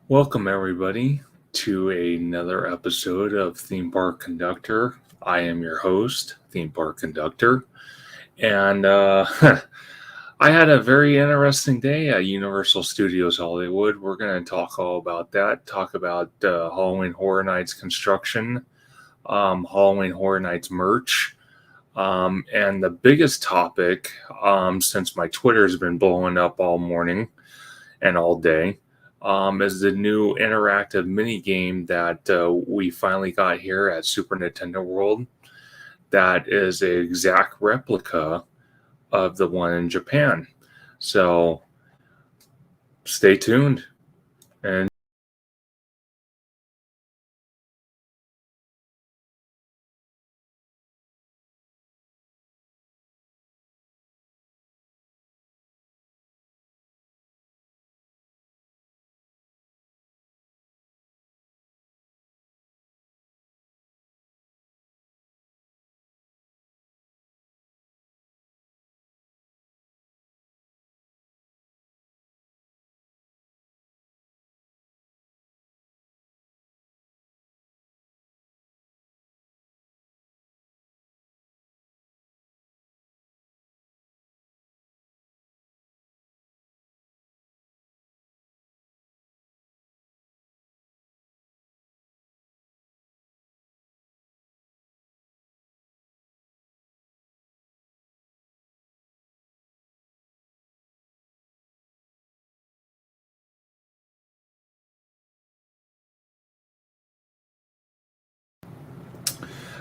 Welcome, everybody, to another episode of Theme Park Conductor. I am your host, Theme Park Conductor, and I had a very interesting day at Universal Studios Hollywood. We're going to talk all about that, talk about Halloween Horror Nights construction, Halloween Horror Nights merch, and the biggest topic, since my Twitter has been blowing up all morning and all day, is the new interactive mini game that we finally got here at Super Nintendo World. That is an exact replica of the one in Japan. So stay tuned. And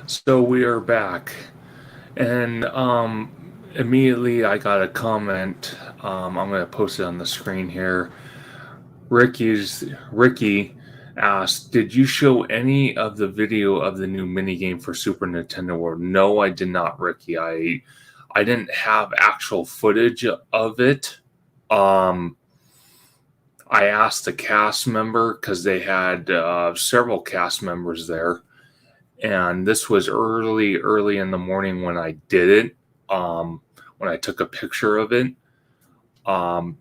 so we are back. And immediately I got a comment. I'm going to post it on the screen here. Ricky asked, "Did you show any of the video of the new minigame for Super Nintendo World?" No, I did not, Ricky. I didn't have actual footage of it. I asked the cast member because they had several cast members there, and this was early in the morning when I did it. When I took a picture of it,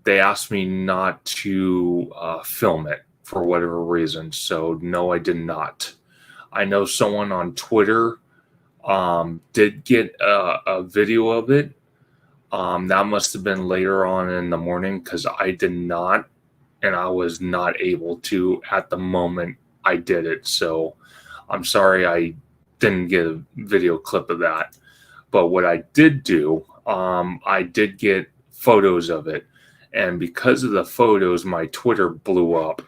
they asked me not to film it for whatever reason. So no, I did not. I know someone on Twitter did get a video of it. That must have been later on in the morning because I did not, and I was not able to at the moment I did it. So I'm sorry I didn't get a video clip of that. But what I did do, I did get photos of it. And because of the photos, my Twitter blew up.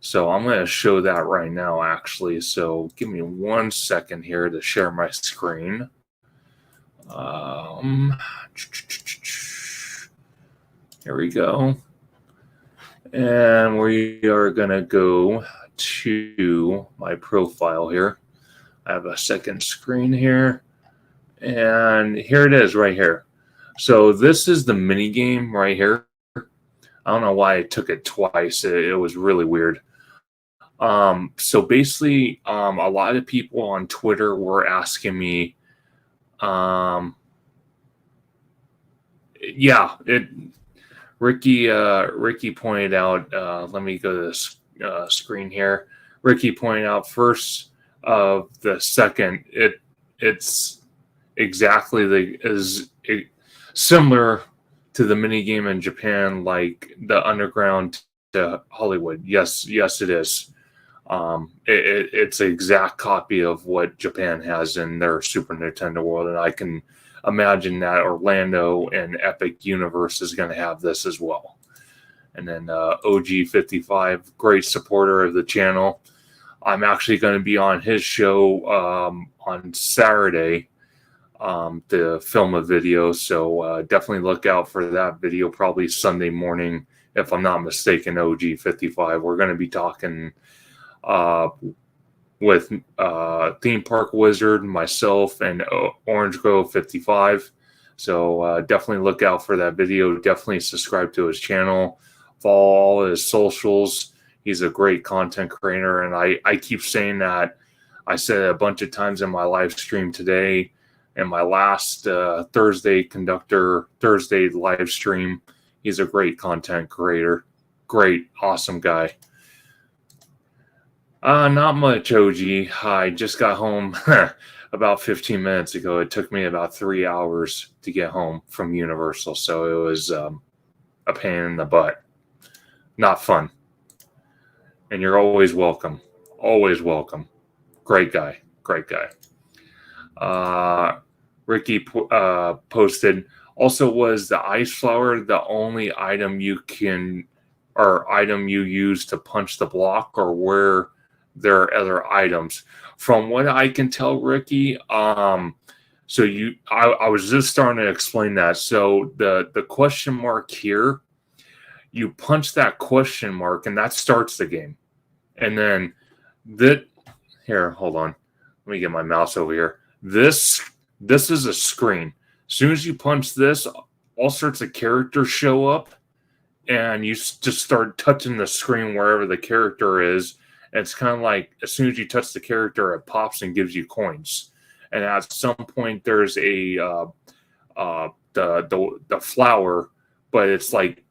So I'm going to show that right now, actually. So give me 1 second here to share my screen. Here we go. And we are going to go to my profile here. I have a second screen here. And here it is right here. So this is the mini game right here. I don't know why I took it twice. It was really weird. So basically, a lot of people on Twitter were asking me, Ricky pointed out, let me go to this screen here. Ricky pointed out first of the second, it's exactly similar to the mini game in Japan, like the Underground to Hollywood. Yes, it is. It's an exact copy of what Japan has in their Super Nintendo World, and I can imagine that Orlando and Epic Universe is going to have this as well. And then OG55, great supporter of the channel. I'm actually going to be on his show on Saturday to film a video, so definitely look out for that video, probably Sunday morning, if I'm not mistaken. OG55, we're going to be talking with Theme Park Wizard, myself, and Orange Grove 55. So definitely look out for that video. Definitely subscribe to his channel. Follow all his socials. He's a great content creator, and I keep saying that. I said it a bunch of times in my live stream today, and my last Thursday live stream. He's a great content creator. Great, awesome guy. Not much, OG. I just got home about 15 minutes ago. It took me about 3 hours to get home from Universal, so it was a pain in the butt. Not fun. And you're always welcome. Always welcome. Great guy. Great guy. Uh, Ricky posted, also, was the ice flower the only item you can or item you use to punch the block, or were there other items? From what I can tell, Ricky, so I was just starting to explain that. So the question mark here, you punch that question mark, and that starts the game. And then that here, hold on. Let me get my mouse over here. This is a screen. As soon as you punch this, all sorts of characters show up, and you just start touching the screen wherever the character is. And it's kind of like as soon as you touch the character, it pops and gives you coins. And at some point, there's a the flower, but it's like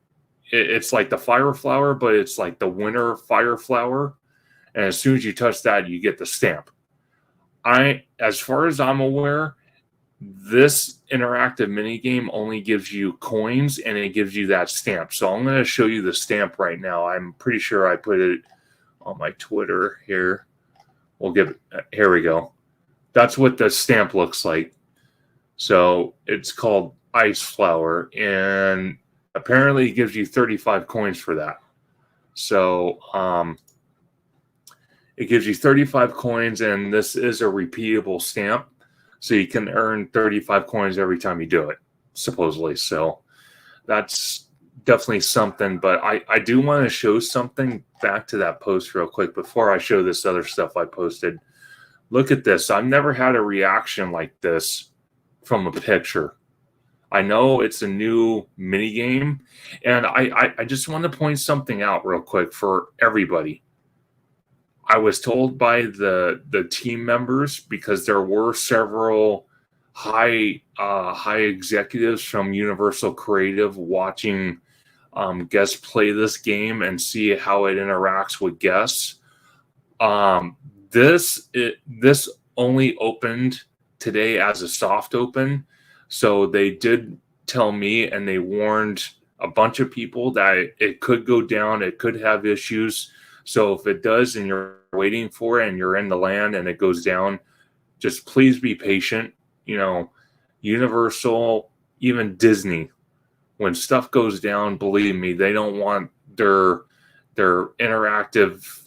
the fire flower, but it's like the winter fire flower. And as soon as you touch that, you get the stamp. As far as I'm aware, this interactive mini game only gives you coins and it gives you that stamp. So I'm going to show you the stamp right now. I'm pretty sure I put it on my Twitter here. Here we go. That's what the stamp looks like. So it's called Ice Flower, and apparently it gives you 35 coins for that. So it gives you 35 coins, and this is a repeatable stamp. So you can earn 35 coins every time you do it, supposedly. So that's definitely something. But I do want to show something back to that post real quick before I show this other stuff I posted. Look at this. I've never had a reaction like this from a picture. I know it's a new mini game, and I just want to point something out real quick for everybody. I was told by the team members, because there were several high executives from Universal Creative watching guests play this game and see how it interacts with guests. This only opened today as a soft open, so they did tell me, and they warned a bunch of people that it could go down, it could have issues. So if it does and you're waiting for it and you're in the land and it goes down, just please be patient. You know, Universal, even Disney, when stuff goes down, believe me, they don't want their interactive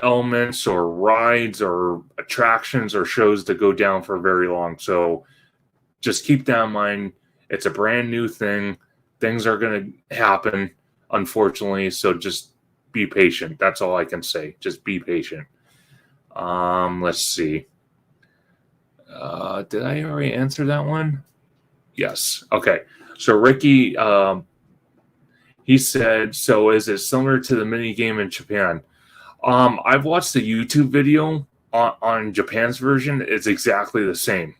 elements or rides or attractions or shows to go down for very long. So just keep that in mind. It's a brand new thing. Things are going to happen, unfortunately. So just be patient. That's all I can say. Just be patient. Let's see. Did I already answer that one? Yes. Okay. So Ricky, he said, so is it similar to the mini game in Japan? I've watched the YouTube video on Japan's version. It's exactly the same.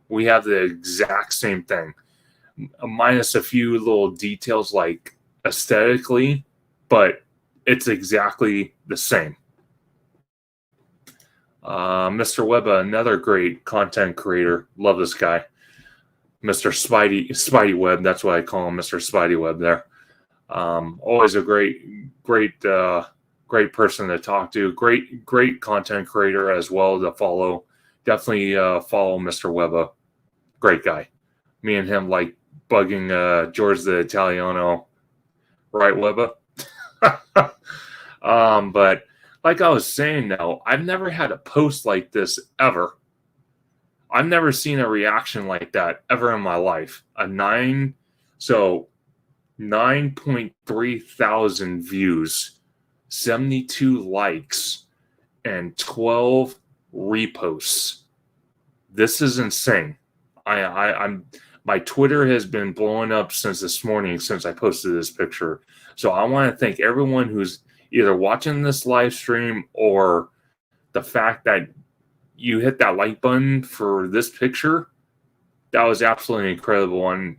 We have the exact same thing, minus a few little details like aesthetically, but it's exactly the same. Mr. Webba, another great content creator. Love this guy. Mr. Spidey Web. That's what I call him, Mr. Spidey Web there. Always a great person to talk to. Great content creator as well to follow. Definitely follow Mr. Webba. Great guy. Me and him like bugging George the Italiano. Right, Webba? But like I was saying, though, I've never had a post like this ever. I've never seen a reaction like that ever in my life. 9.3 thousand views, 72 likes, and 12 reposts. This is insane. My Twitter has been blowing up since this morning, since I posted this picture. So I want to thank everyone who's either watching this live stream or the fact that you hit that like button for this picture. That was absolutely incredible. And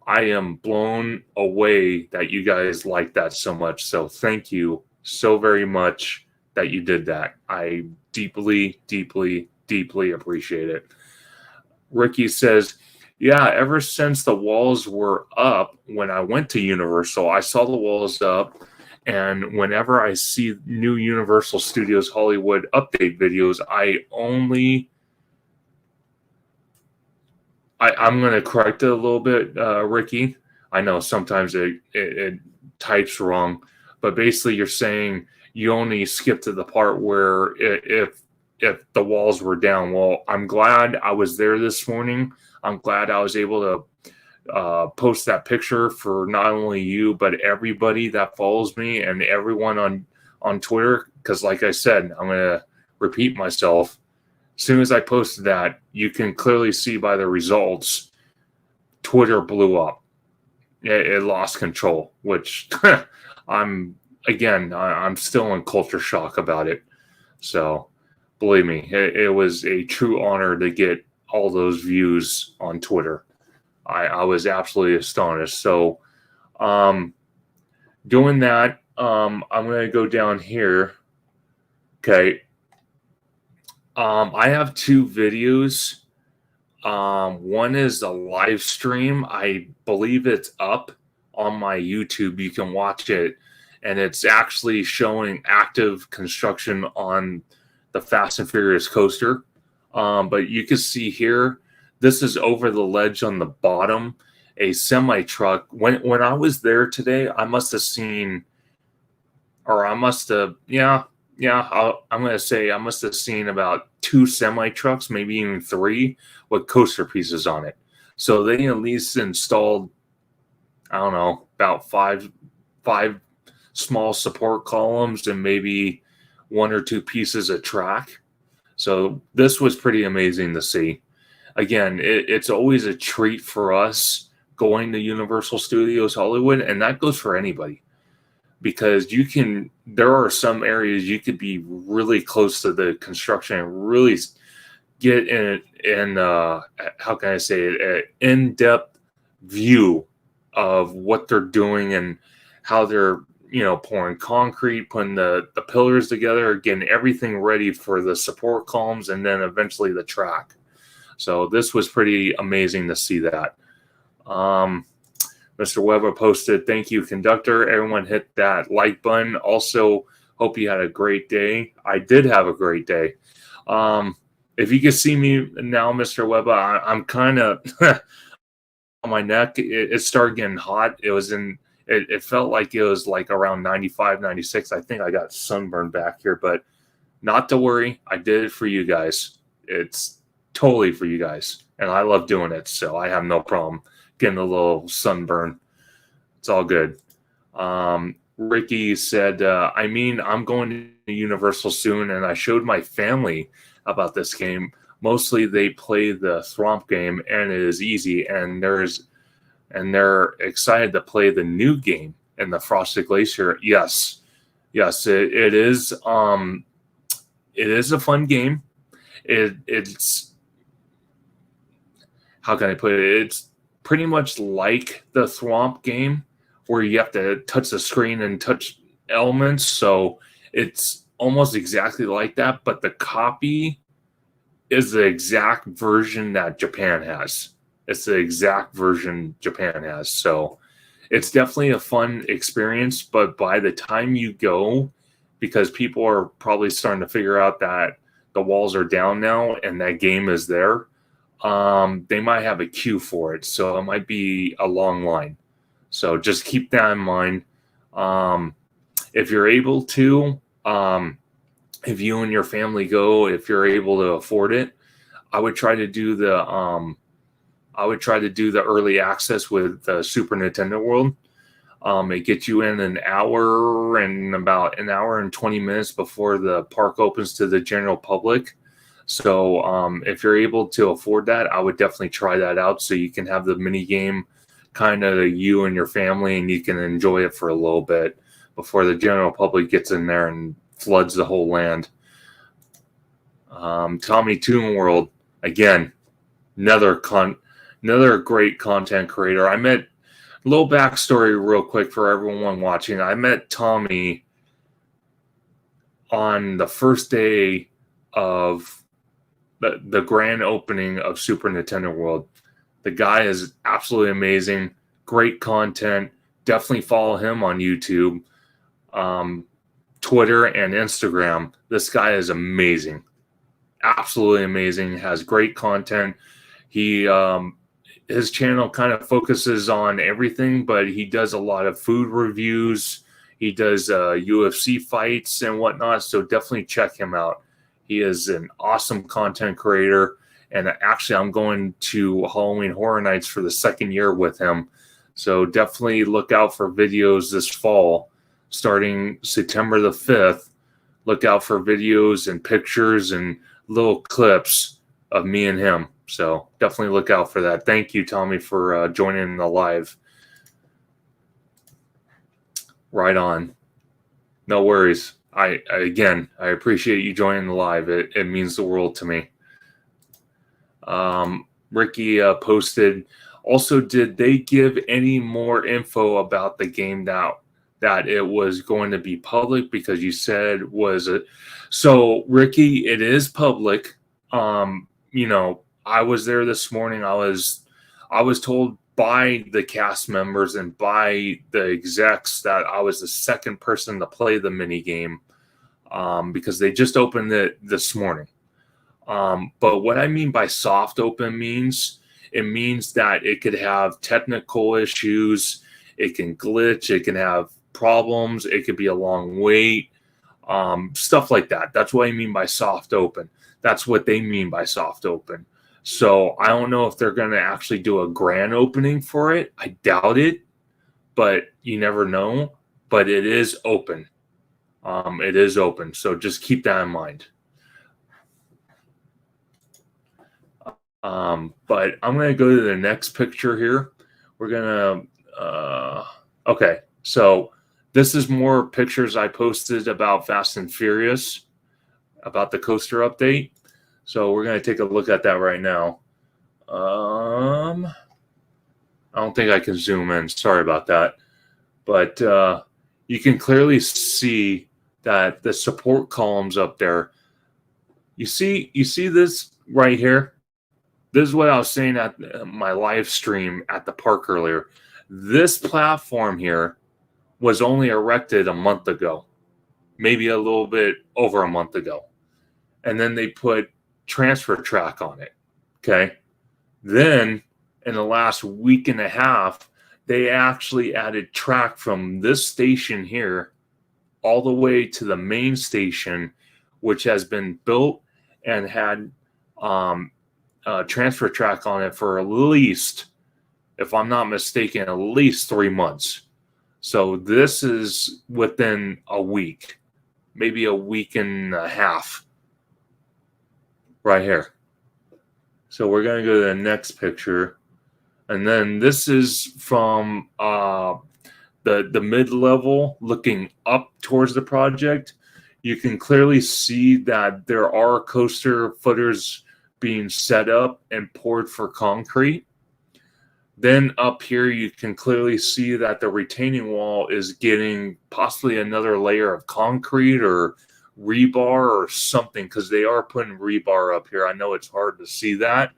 I am blown away that you guys like that so much. So thank you so very much. that you did that. I deeply, deeply, deeply appreciate it. Ricky says, yeah, ever since the walls were up when I went to Universal, I saw the walls up. And whenever I see new Universal Studios Hollywood update videos, I'm going to correct it a little bit, Ricky. I know sometimes it types wrong, but basically you're saying you only skip to the part where if the walls were down. Well, I'm glad I was there this morning. I'm glad I was able to post that picture for not only you, but everybody that follows me and everyone on Twitter. Because like I said, I'm going to repeat myself. As soon as I posted that, you can clearly see by the results, Twitter blew up. It lost control, which I'm still in culture shock about it. So believe me, it was a true honor to get all those views on Twitter. I was absolutely astonished. So doing that, I'm going to go down here. Okay. I have two videos. One is a live stream. I believe it's up on my YouTube. You can watch it, and it's actually showing active construction on the Fast and Furious coaster. But you can see here, this is over the ledge on the bottom, a semi truck. When I was there today, I'm going to say I must have seen about 2 semi trucks, maybe even 3, with coaster pieces on it. So they at least installed, I don't know, about five small support columns and maybe 1 or 2 pieces of track. So this was pretty amazing to see. Again, it's always a treat for us going to Universal Studios Hollywood, and that goes for anybody. Because there are some areas you could be really close to the construction and really get how can I say it, an in-depth view of what they're doing and how they're, pouring concrete, putting the pillars together, getting everything ready for the support columns, and then eventually the track. So this was pretty amazing to see that. Mr. Weber posted, thank you, Conductor. Everyone hit that like button. Also, hope you had a great day. I did have a great day. If you can see me now, Mr. Weber, I'm kind of on my neck. It started getting hot. It felt like it was like around 95, 96. I think I got sunburned back here, but not to worry. I did it for you guys. It's totally for you guys. And I love doing it, so I have no problem getting a little sunburn. It's all good. Ricky said, I'm going to Universal soon, and I showed my family about this game. Mostly they play the Thwomp game, and it is easy, and they're excited to play the new game in the Frosted Glacier. Yes, it is. It is a fun game. It's how can I put it? It's pretty much like the Thwomp game where you have to touch the screen and touch elements. So it's almost exactly like that, but the copy is the exact version that Japan has. It's the exact version Japan has. So it's definitely a fun experience, but by the time you go, because people are probably starting to figure out that the walls are down now and that game is there, they might have a queue for it. So it might be a long line. So just keep that in mind. If you're able to, if you and your family go, if you're able to afford it, I would try to do the early access with the Super Nintendo World. It gets you in about an hour and 20 minutes before the park opens to the general public. So if you're able to afford that, I would definitely try that out so you can have the mini game kind of you and your family, and you can enjoy it for a little bit before the general public gets in there and floods the whole land. Tommy Toon World, again, another great content creator. I met, a little backstory real quick for everyone watching. I met Tommy on the first day of the grand opening of Super Nintendo World. The guy is absolutely amazing. Great content. Definitely follow him on YouTube, Twitter, and Instagram. This guy is amazing. Absolutely amazing. Has great content. He his channel kind of focuses on everything, but he does a lot of food reviews. He does UFC fights and whatnot. So definitely check him out. He is an awesome content creator. And actually, I'm going to Halloween Horror Nights for the second year with him. So definitely look out for videos this fall, starting September the 5th. Look out for videos and pictures and little clips of me and him. So definitely look out for that. Thank you, Tommy, for joining the live. Right on. No worries. I appreciate you joining the live. It means the world to me. Ricky posted, also, did they give any more info about the game that it was going to be public? Because you said was it. So Ricky, it is public. You know, I was there this morning. I was told by the cast members and by the execs that I was the second person to play the mini game, because they just opened it this morning. But what I mean by soft open means that it could have technical issues, it can glitch, it can have problems, it could be a long wait, stuff like that. That's what I mean by soft open. That's what they mean by soft open. So I don't know if they're going to actually do a grand opening for it. I doubt it, but you never know. But it is open. It is open. So just keep that in mind. But I'm going to go to the next picture here. We're going to, okay. So this is more pictures I posted about Fast and Furious, about the coaster update. So we're going to take a look at that right now. I don't think I can zoom in. Sorry about that. But you can clearly see that the support columns up there. You see this right here? This is what I was saying at my live stream at the park earlier. This platform here was only erected a month ago, maybe a little bit over a month ago. And then they put transfer track on it. Okay. Then in the last week and a half, they actually added track from this station here all the way to the main station, which has been built and had transfer track on it for at least, if I'm not mistaken, at least 3 months. So this is within a week, maybe a week and a half right here. So we're going to go to the next picture. And then this is from the mid-level looking up towards the project. You can clearly see that there are coaster footers being set up and poured for concrete. Then up here, you can clearly see that the retaining wall is getting possibly another layer of concrete or rebar or something, because they are putting rebar up here. I know it's hard to see that,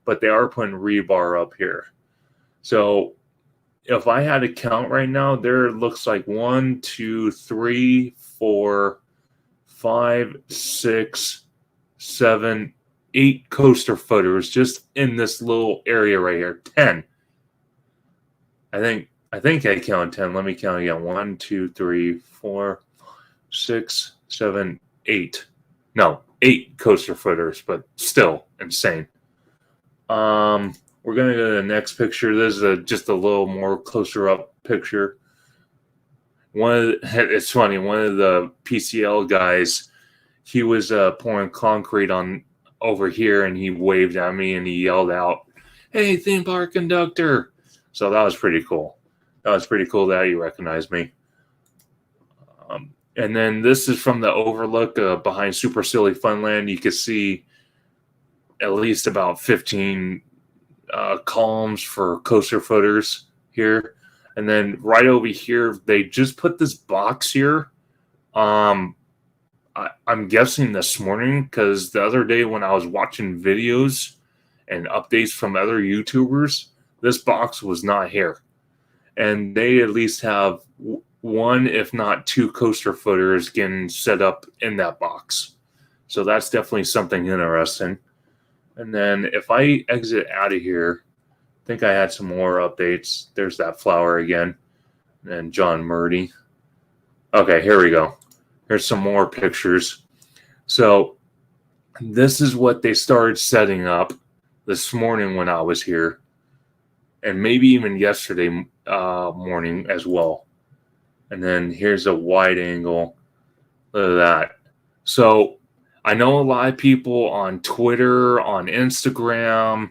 but they are putting rebar up here. So if I had to count right now, there looks like 1, 2, 3, 4, 5, 6, 7, 8 coaster footers just in this little area right here. 10. I think I counted 10. Let me count again. 1, 2, 3, 4, 6, 7, 8. No, 8 coaster footers, but still insane. We're going to go to the next picture. This is just a little more closer up picture. It's funny. One of the PCL guys, he was pouring concrete on over here, and he waved at me and he yelled out, "Hey, theme park conductor!" So that was pretty cool. That was pretty cool that he recognized me. And then this is from the overlook behind Super Silly Funland. You can see at least about 15 columns for coaster footers here. And then right over here, they just put this box here. I I'm guessing this morning, because the other day when I was watching videos and updates from other YouTubers, this box was not here. And they at least have one, if not two, coaster footers getting set up in that box. So that's definitely something interesting. And then if I exit out of here, I think I had some more updates. There's that flower again. And John Murdy. Okay, here we go. Here's some more pictures. So this is what they started setting up this morning when I was here, and maybe even yesterday morning as well. And then here's a wide angle. Look at that. So I know a lot of people on Twitter, on Instagram,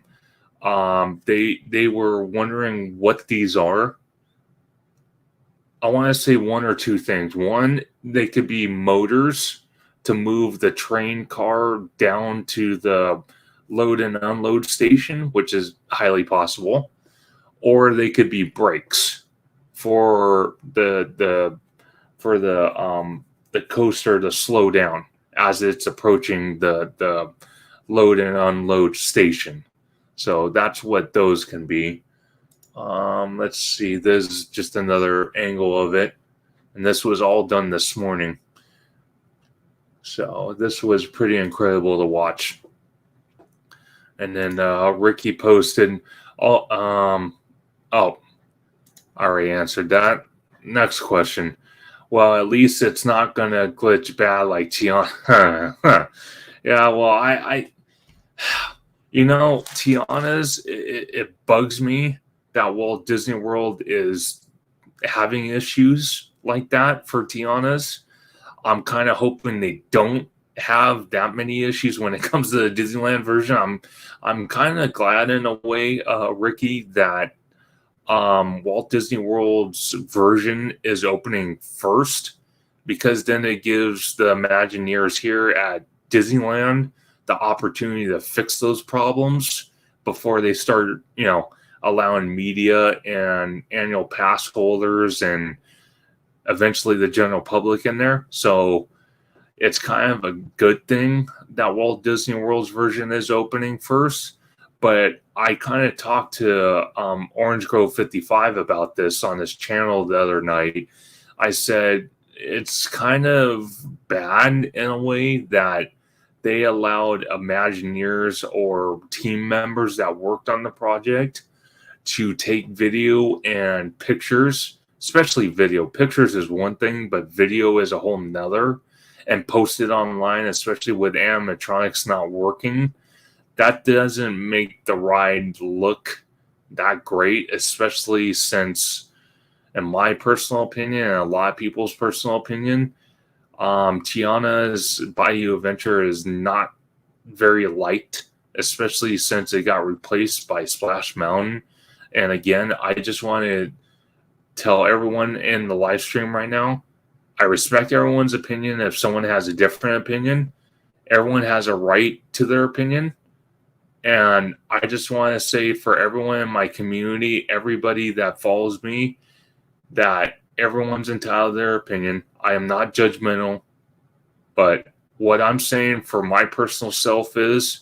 they were wondering what these are. I want to say one or two things. One, they could be motors to move the train car down to the load and unload station, which is highly possible. Or they could be brakes for the coaster to slow down as it's approaching the load and unload station. So that's what those can be. Let's see. This is just another angle of it, and this was all done this morning. So this was pretty incredible to watch. And then Ricky posted. I already answered that. Next question. Well, at least it's not gonna glitch bad like Tiana. Yeah. Well, Tiana's. It bugs me that Walt Disney World is having issues like that for Tiana's. I'm kind of hoping they don't have that many issues when it comes to the Disneyland version. I'm kind of glad in a way, Ricky, that Walt Disney World's version is opening first, because then it gives the Imagineers here at Disneyland the opportunity to fix those problems before they start, allowing media and annual pass holders and eventually the general public in there. So it's kind of a good thing that Walt Disney World's version is opening first. But I kind of talked to Orange Grove 55 about this on his channel the other night. I said it's kind of bad in a way that they allowed Imagineers or team members that worked on the project to take video and pictures, especially video. Pictures is one thing, but video is a whole nother, and post it online, especially with animatronics not working. That doesn't make the ride look that great, especially since, in my personal opinion, and a lot of people's personal opinion, Tiana's Bayou Adventure is not very liked, especially since it got replaced by Splash Mountain. And again, I just want to tell everyone in the live stream right now, I respect everyone's opinion. If someone has a different opinion, everyone has a right to their opinion. And I just want to say for everyone in my community, everybody that follows me, that everyone's entitled to their opinion. I am not judgmental, but what I'm saying for my personal self is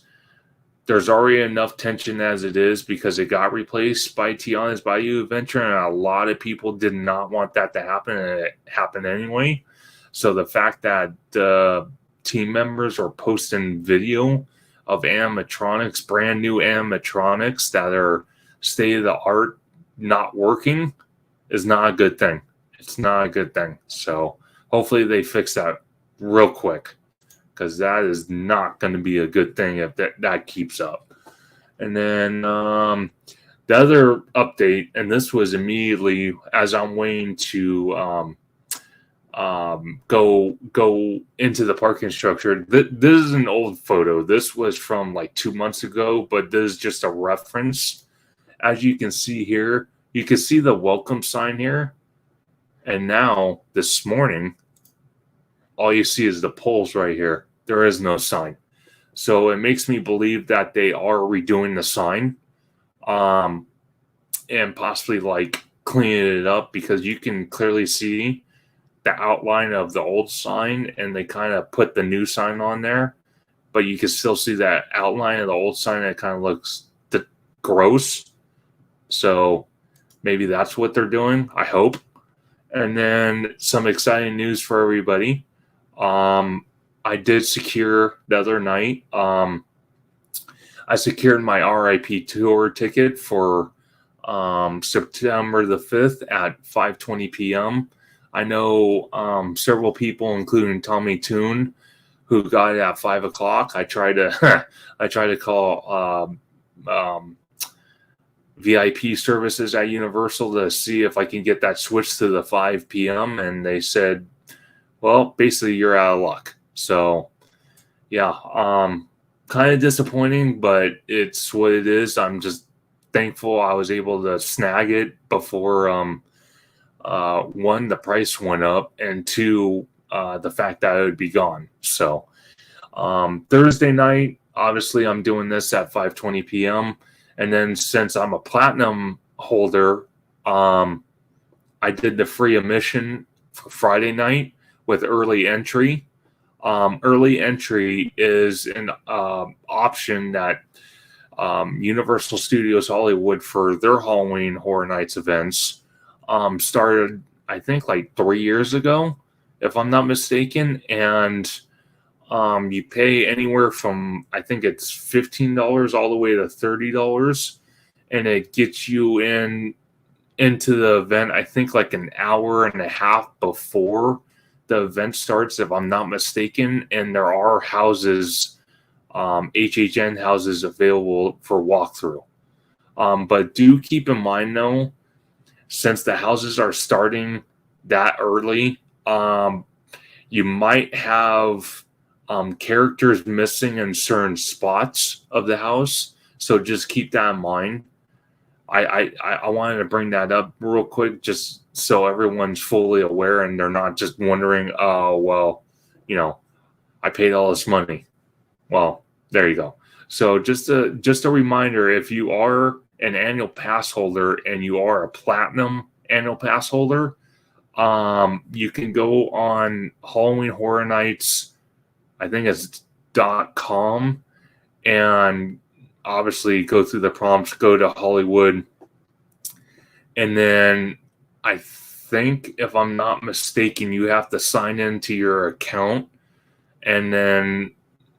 there's already enough tension as it is because it got replaced by Tiana's Bayou Adventure, and a lot of people did not want that to happen, and it happened anyway. So the fact that team members are posting video of animatronics, brand new animatronics that are state of the art, not working, is not a good thing. It's not a good thing. So hopefully they fix that real quick, because that is not going to be a good thing if that keeps up. And then the other update, and this was immediately as I'm waiting to go into the parking structure. This is an old photo. This was from like 2 months ago, but this is just a reference. As you can see here, you can see the welcome sign here. And now this morning, all you see is the poles right here. There is no sign. So it makes me believe that they are redoing the sign, and possibly like cleaning it up, because you can clearly see the outline of the old sign, and they kind of put the new sign on there, but you can still see that outline of the old sign, and it kind of looks gross. So maybe that's what they're doing, I hope. And then some exciting news for everybody. I did secure the other night. I secured my RIP tour ticket for September the 5th at 5:20 p.m. I know several people, including Tommy Toon, who got it at 5 o'clock. I tried to call VIP services at Universal to see if I can get that switched to the 5 p.m. and they said, well, basically you're out of luck. So yeah, kind of disappointing, but it's what it is. I'm just thankful I was able to snag it before one, the price went up, and two, the fact that it would be gone. So Thursday night, obviously I'm doing this at 5:20 p.m. And then since I'm a platinum holder, I did the free admission for Friday night with early entry. Early entry is an option that Universal Studios Hollywood, for their Halloween Horror Nights events, started, I think, like 3 years ago, if I'm not mistaken. And you pay anywhere from, I think it's $15 all the way to $30, and it gets you into the event, I think, like an hour and a half before the event starts, if I'm not mistaken. And there are houses, HHN houses, available for walkthrough. But do keep in mind, though, since the houses are starting that early, you might have characters missing in certain spots of the house. So just keep that in mind. I wanted to bring that up real quick, just so everyone's fully aware and they're not just wondering, oh, well, I paid all this money. Well, there you go. So just a reminder, if you are an annual pass holder and you are a platinum annual pass holder, you can go on Halloween Horror Nights, I think it's .com, and obviously go through the prompts, go to Hollywood, and then I think, if I'm not mistaken, you have to sign into your account, and then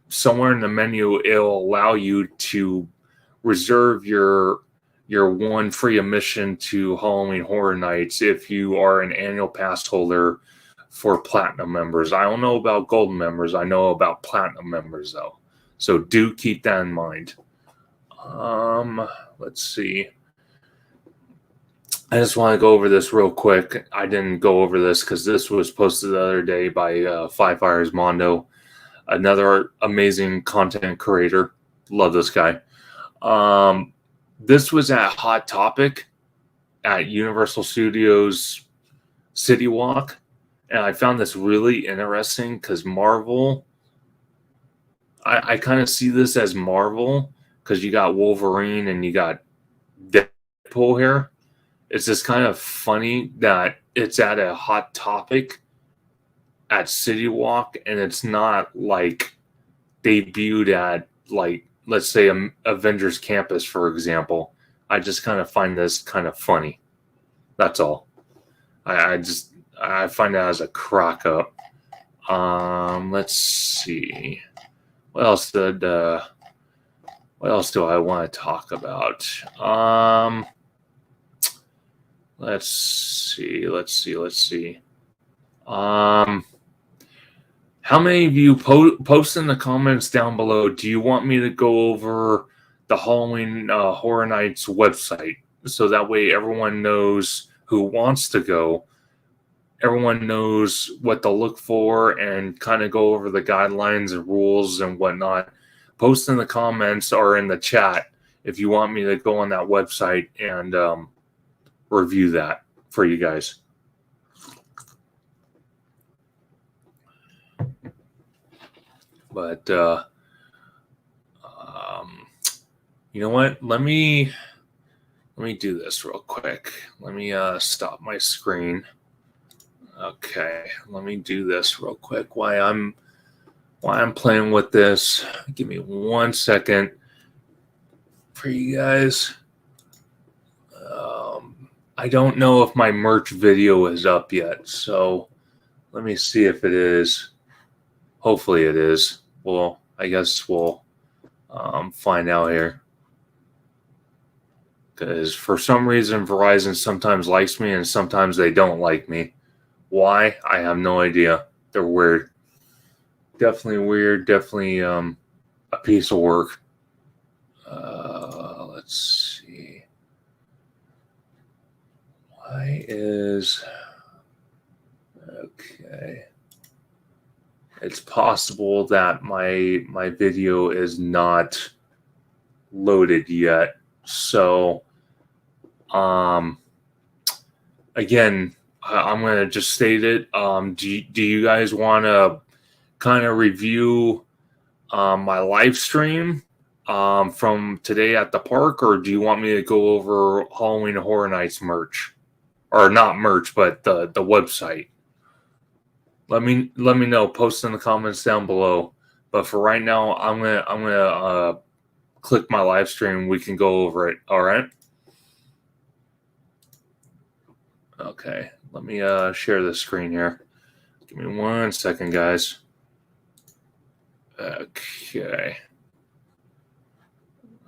somewhere in the menu it'll allow you to reserve your one free admission to Halloween Horror Nights if you are an annual pass holder for platinum members. I don't know about golden members. I know about platinum members, though. So do keep that in mind. Let's see. I just want to go over this real quick. I didn't go over this because this was posted the other day by Five Fires Mondo, another amazing content creator. Love this guy. This was at Hot Topic at Universal Studios City Walk. And I found this really interesting because Marvel, I kind of see this as Marvel because you got Wolverine and you got Deadpool here. It's just kind of funny that it's at a Hot Topic at City Walk, and it's not like debuted at, like, let's say Avengers Campus, for example. I just kind of find this kind of funny. That's all. I find that as a crack up. Let's see. What else do I want to talk about? Let's see. How many of you post in the comments down below, do you want me to go over the Halloween Horror Nights website? So that way everyone knows who wants to go. Everyone knows what to look for and kind of go over the guidelines and rules and whatnot. Post in the comments or in the chat if you want me to go on that website and review that for you guys. But you know what? Let me do this real quick. Let me stop my screen. Okay, let me do this real quick. While I'm playing with this, give me 1 second for you guys. I don't know if my merch video is up yet, so let me see if it is. Hopefully it is. Well, I guess we'll find out here. Because for some reason, Verizon sometimes likes me and sometimes they don't like me. Why? I have no idea. They're weird. Definitely weird. Definitely a piece of work. Let's see. Why is... Okay. It's possible that my video is not loaded yet. So, again, I'm going to just state it. Do you guys want to kind of review my live stream from today at the park, or do you want me to go over Halloween Horror Nights merch? Or not merch, but the website. Let me know. Post in the comments down below. But for right now, I'm gonna click my live stream. We can go over it. All right. Okay. Let me share the screen here. Give me 1 second, guys. Okay.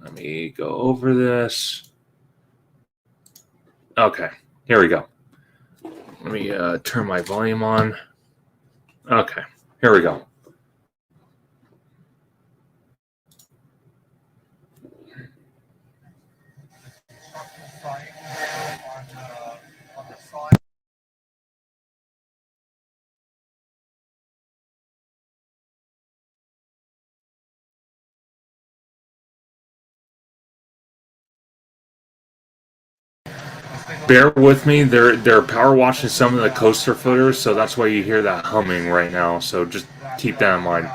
Let me go over this. Okay. Here we go. Let me turn my volume on. Okay. Here we go. Bear with me. They're power washing some of the coaster footers, so that's why you hear that humming right now. So just keep that in mind.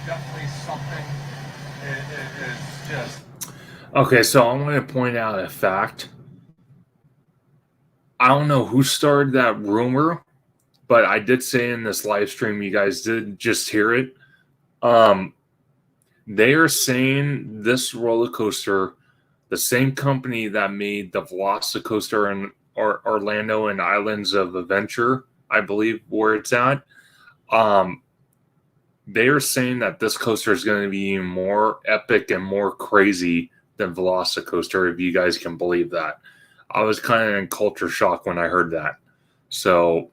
Definitely something. It's just. Okay, so I want to point out a fact. I don't know who started that rumor, but I did say in this live stream, you guys did just hear it. They are saying this roller coaster, the same company that made the Velocicoaster in Orlando and Islands of Adventure, I believe where it's at. They are saying that this coaster is going to be even more epic and more crazy than Velocicoaster, if you guys can believe that. I was kind of in culture shock when I heard that. So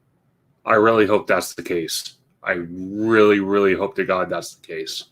I really hope that's the case. I really, really hope to God that's the case.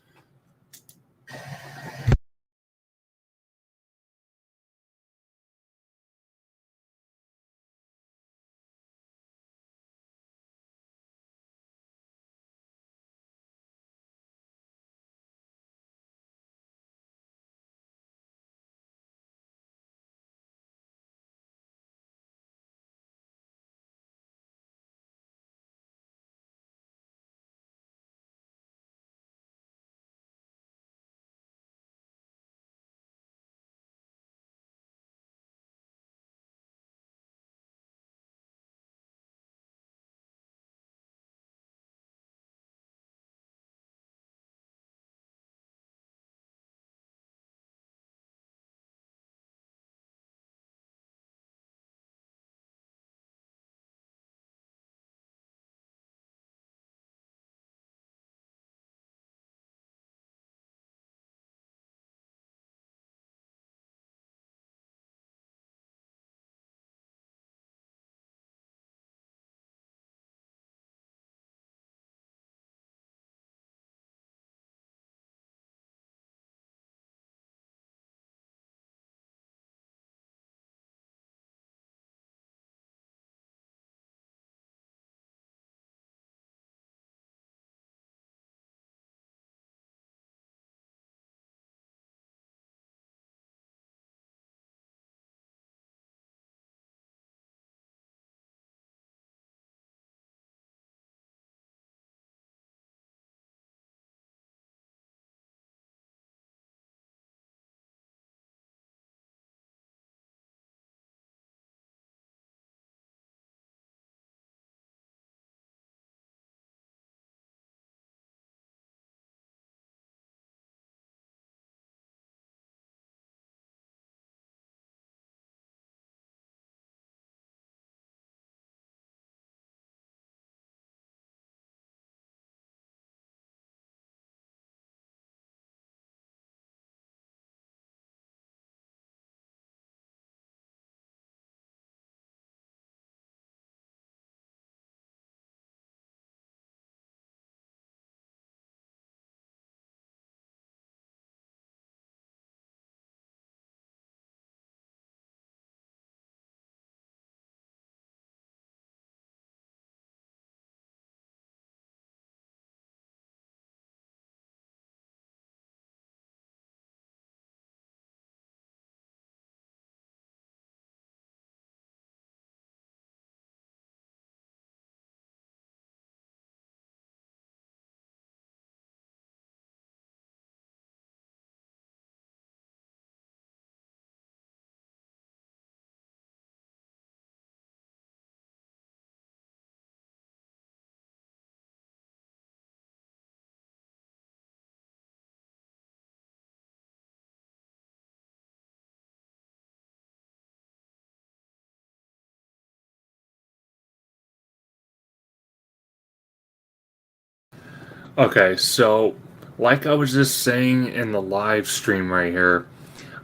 Okay, so like I was just saying in the live stream right here,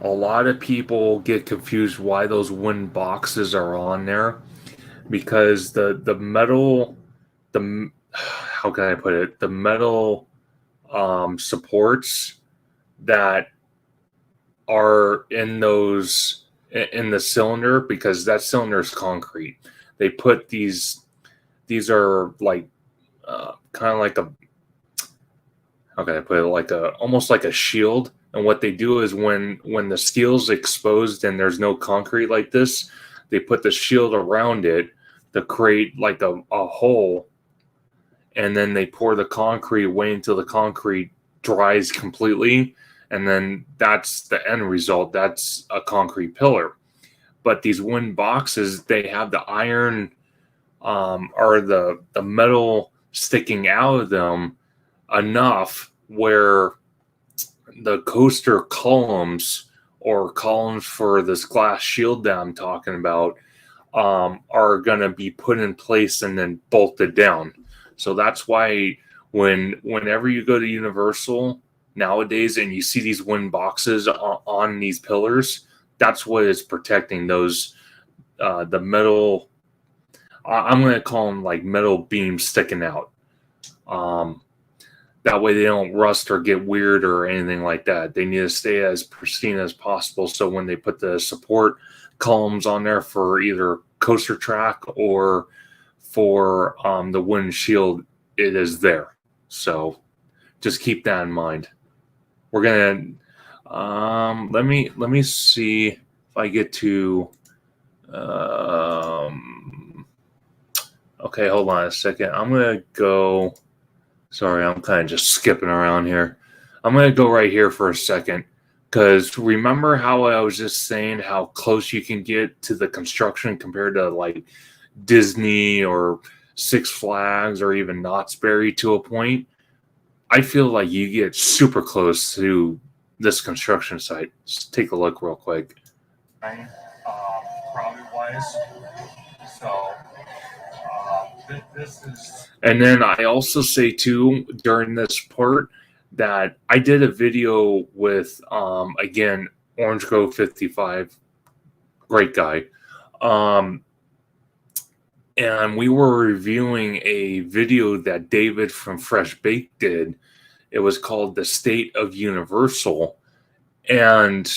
a lot of people get confused why those wooden boxes are on there because the metal the how can I put it, the metal supports that are in those in the cylinder, because that cylinder is concrete. They put these are like kind of like a, how can I put it, like a, almost like a shield. And what they do is when the steel's exposed and there's no concrete like this, they put the shield around it to create like a hole, and then they pour the concrete away until the concrete dries completely, and then that's the end result. That's a concrete pillar. But these wooden boxes, they have the iron or the metal sticking out of them enough where the coaster columns, or columns for this glass shield that I'm talking about, are going to be put in place and then bolted down. So that's why whenever you go to Universal nowadays and you see these wooden boxes on these pillars, that's what is protecting those, the metal. I'm going to call them like metal beams sticking out. Um, that way they don't rust or get weird or anything like that. They need to stay as pristine as possible. So when they put the support columns on there for either coaster track or for the wooden shield, it is there. So just keep that in mind. We're gonna let me see if I get to okay, hold on a second. I'm gonna go. Sorry, I'm kind of just skipping around here. I'm going to go right here for a second, because remember how I was just saying how close you can get to the construction compared to like Disney or Six Flags or even Knott's Berry to a point? I feel like you get super close to this construction site. Just take a look real quick. Crowded wise. So this is. And then I also say too during this part that I did a video with again, Orange Grove 55, great guy. And we were reviewing a video that David from Fresh Baked did. It was called The State of Universal. And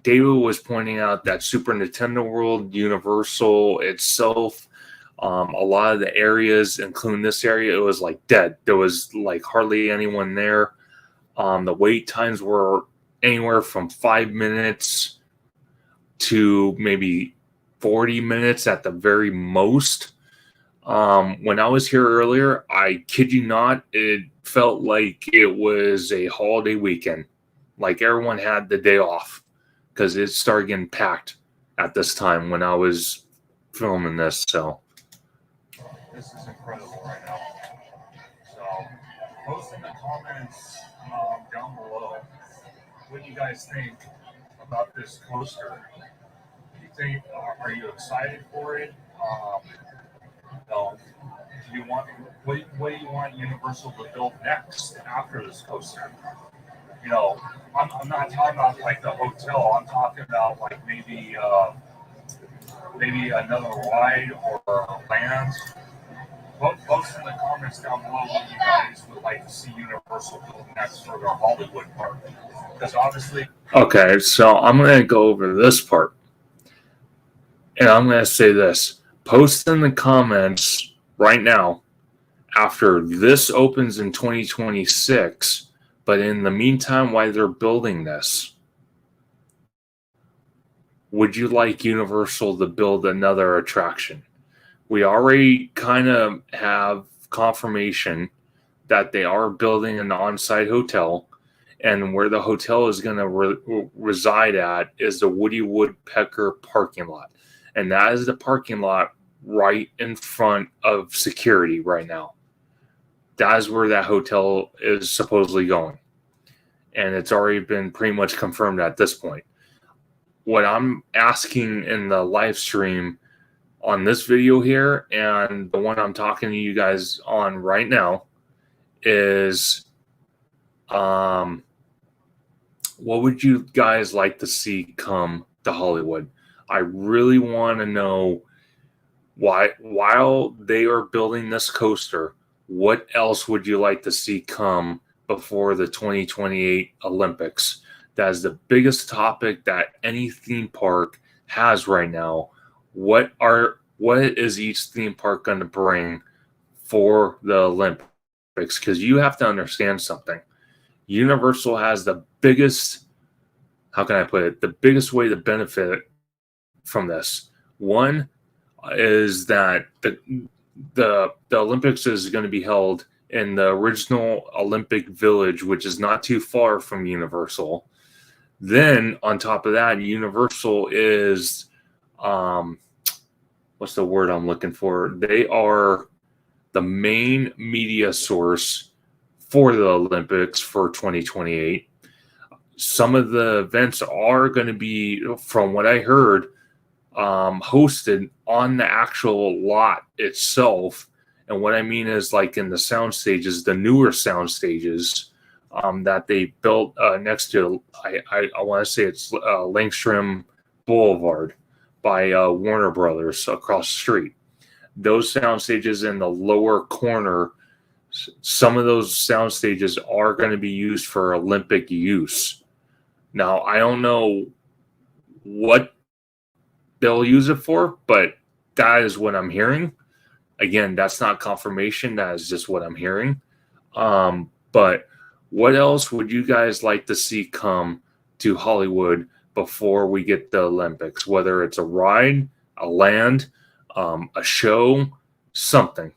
David was pointing out that Super Nintendo World, Universal itself, a lot of the areas, including this area, it was like dead. There was like hardly anyone there. The wait times were anywhere from 5 minutes to maybe 40 minutes at the very most. When I was here earlier, I kid you not, it felt like it was a holiday weekend. Like everyone had the day off because it started getting packed at this time when I was filming this. So This is incredible right now. So, post in the comments down below what you guys think about this coaster. Do you think, are you excited for it? No. Do you want, what do you want Universal to build next after this coaster? You know, I'm not talking about like the hotel. I'm talking about like maybe another ride or land. Post in the comments down below what you guys would like to see Universal build next for their Hollywood park. Because obviously. okay, so I'm going to go over this part. And I'm going to say this. Post in the comments right now, after this opens in 2026, but in the meantime, while they're building this, would you like Universal to build another attraction? We already kind of have confirmation that they are building an on-site hotel, and where the hotel is going to reside at is the Woody Woodpecker parking lot. And that is the parking lot right in front of security right now. That is where that hotel is supposedly going. And it's already been pretty much confirmed at this point. What I'm asking in the live stream on this video here and the one I'm talking to you guys on right now is, what would you guys like to see come to Hollywood? I really want to know why, while they are building this coaster, what else would you like to see come before the 2028 Olympics? That is the biggest topic that any theme park has right now. What is each theme park going to bring for the Olympics? Because you have to understand something. Universal has the biggest, how can I put it, the biggest way to benefit from this. One is that the Olympics is going to be held in the original Olympic Village, which is not too far from Universal. Then on top of that, Universal is, what's the word I'm looking for? They are the main media source for the Olympics for 2028. Some of the events are going to be, from what I heard, hosted on the actual lot itself. And what I mean is, like, in the sound stages, the newer sound stages that they built next to, I want to say it's Langstrom Boulevard by Warner Brothers across the street. Those sound stages in the lower corner, some of those sound stages are going to be used for Olympic use. Now, I don't know what they'll use it for, but that is what I'm hearing. Again, that's not confirmation. That is just what I'm hearing. But what else would you guys like to see come to Hollywood before we get the Olympics? Whether it's a ride, a land, a show, something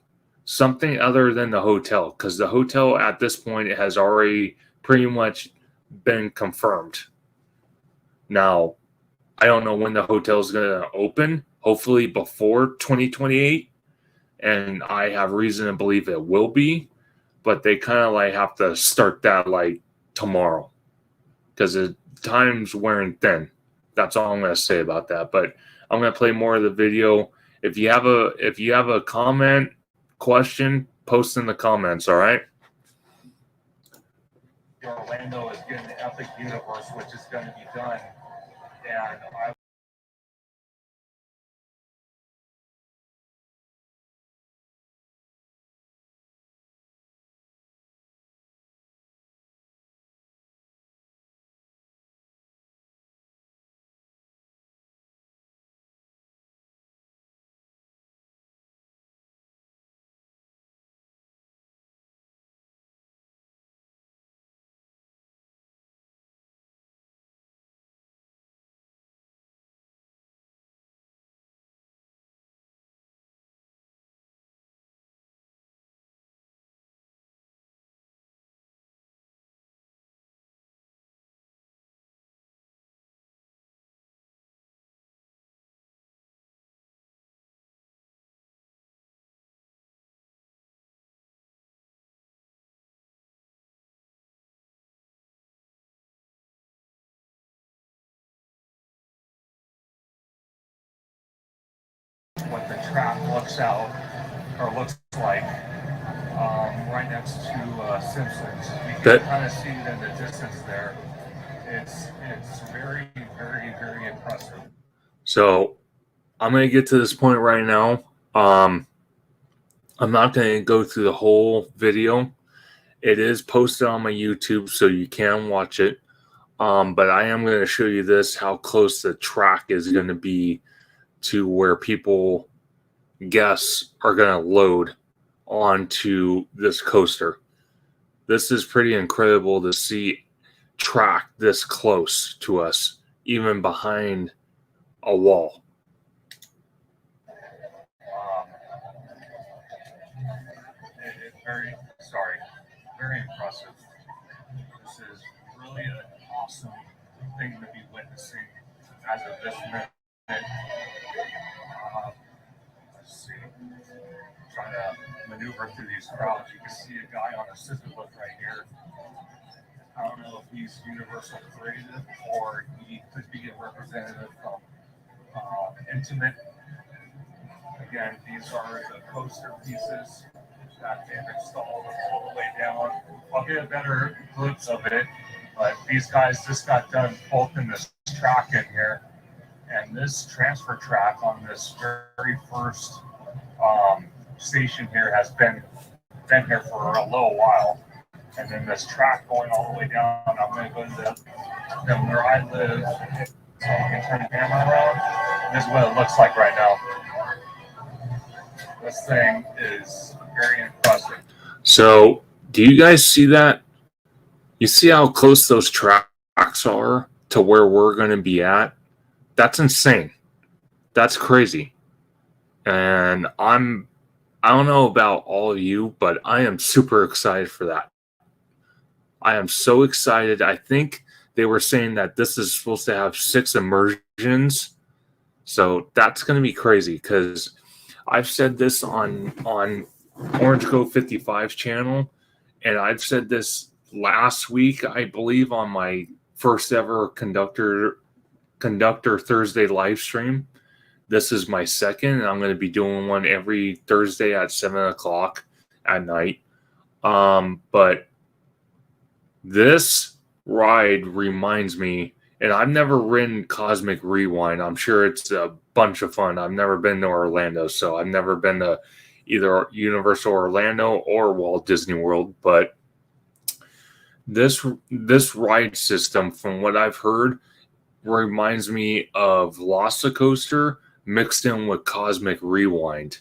other than the hotel, because the hotel at this point has already pretty much been confirmed. Now, I don't know when the hotel is going to open, hopefully before 2028. And I have reason to believe it will be, but they kind of like have to start that like tomorrow because the time's wearing thin. That's all I'm going to say about that. But I'm going to play more of the video. If you have a comment, question, post in the comments. All right. Orlando is getting the Epic Universe, which is going to be done, and I what the track looks like right next to Simpsons. You can kind of see it in the distance there. It's very, very, very impressive. So I'm going to get to this point right now. I'm not going to go through the whole video. It is posted on my YouTube, so you can watch it. But I am going to show you this, how close the track is going to be to where people, guests, are going to load onto this coaster. This is pretty incredible to see track this close to us, even behind a wall. Very impressive. This is really an awesome thing to be witnessing as of this minute. Let's see. Trying to maneuver through these crowds. You can see a guy on a scissor lift right here. I don't know if he's Universal creative or he could be a representative from Intimate. Again, these are the coaster pieces that they've installed all the way down. I'll get a better glimpse of it. But these guys just got done bolting this track in here. And this transfer track on this very first station here has been here for a little while. And then this track going all the way down, I'm going to go to then where I live, so I can turn the camera around. This is what it looks like right now. This thing is very impressive. So, do you guys see that? You see how close those tracks are to where we're going to be at? That's insane. That's crazy. And I don't know about all of you, but I am super excited for that. I am so excited. I think they were saying that this is supposed to have 6 immersions. So that's going to be crazy because I've said this on Orange Go 55's channel, and I've said this last week, I believe, on my first ever Conductor Thursday live stream. This is my second, and I'm going to be doing one every Thursday at 7 o'clock at night. But this ride reminds me, and I've never ridden Cosmic Rewind. I'm sure it's a bunch of fun. I've never been to Orlando, so I've never been to either Universal Orlando or Walt Disney World. But this ride system, from what I've heard, reminds me of Velocicoaster mixed in with Cosmic Rewind.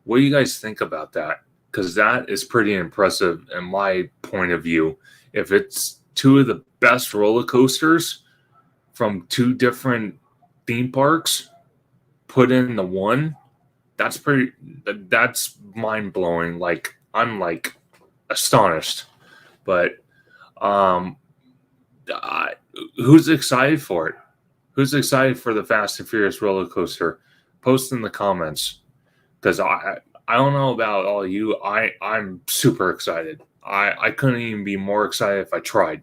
What do you guys think about that? Because that is pretty impressive in my point of view. If it's 2 of the best roller coasters from 2 different theme parks put in the one, that's mind blowing. Like, I'm like astonished. But who's excited for it? Who's excited for the Fast and Furious roller coaster? Post in the comments, because I don't know about all of you. I'm super excited. I couldn't even be more excited if I tried.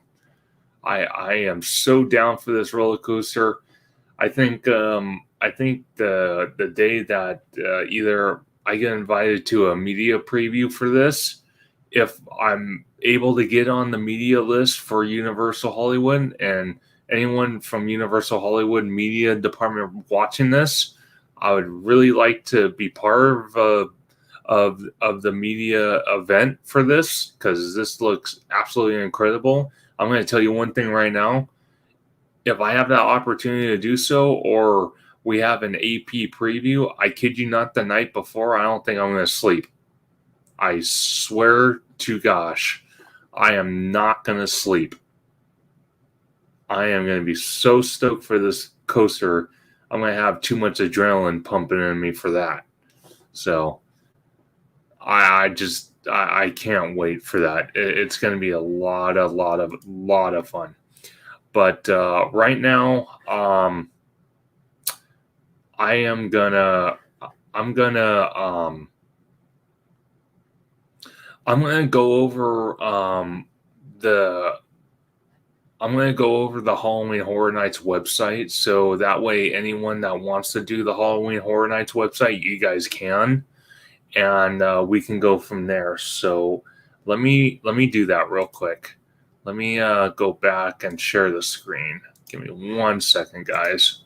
I am so down for this roller coaster. I think the day that either I get invited to a media preview for this, if I'm able to get on the media list for Universal Hollywood, and anyone from Universal Hollywood media department watching this, I would really like to be part of the media event for this, because this looks absolutely incredible. I'm going to tell you one thing right now. If I have that opportunity to do so, or we have an AP preview, I kid you not, the night before, I don't think I'm going to sleep. I swear to gosh, I am not going to sleep. I am going to be so stoked for this coaster. I'm going to have too much adrenaline pumping in me for that. So I can't wait for that. It's going to be a lot of fun. But right now, I'm gonna go over the Halloween Horror Nights website, so that way anyone that wants to do the Halloween Horror Nights website, you guys can, and we can go from there. So let me do that real quick. Let me go back and share the screen. Give me 1 second, guys.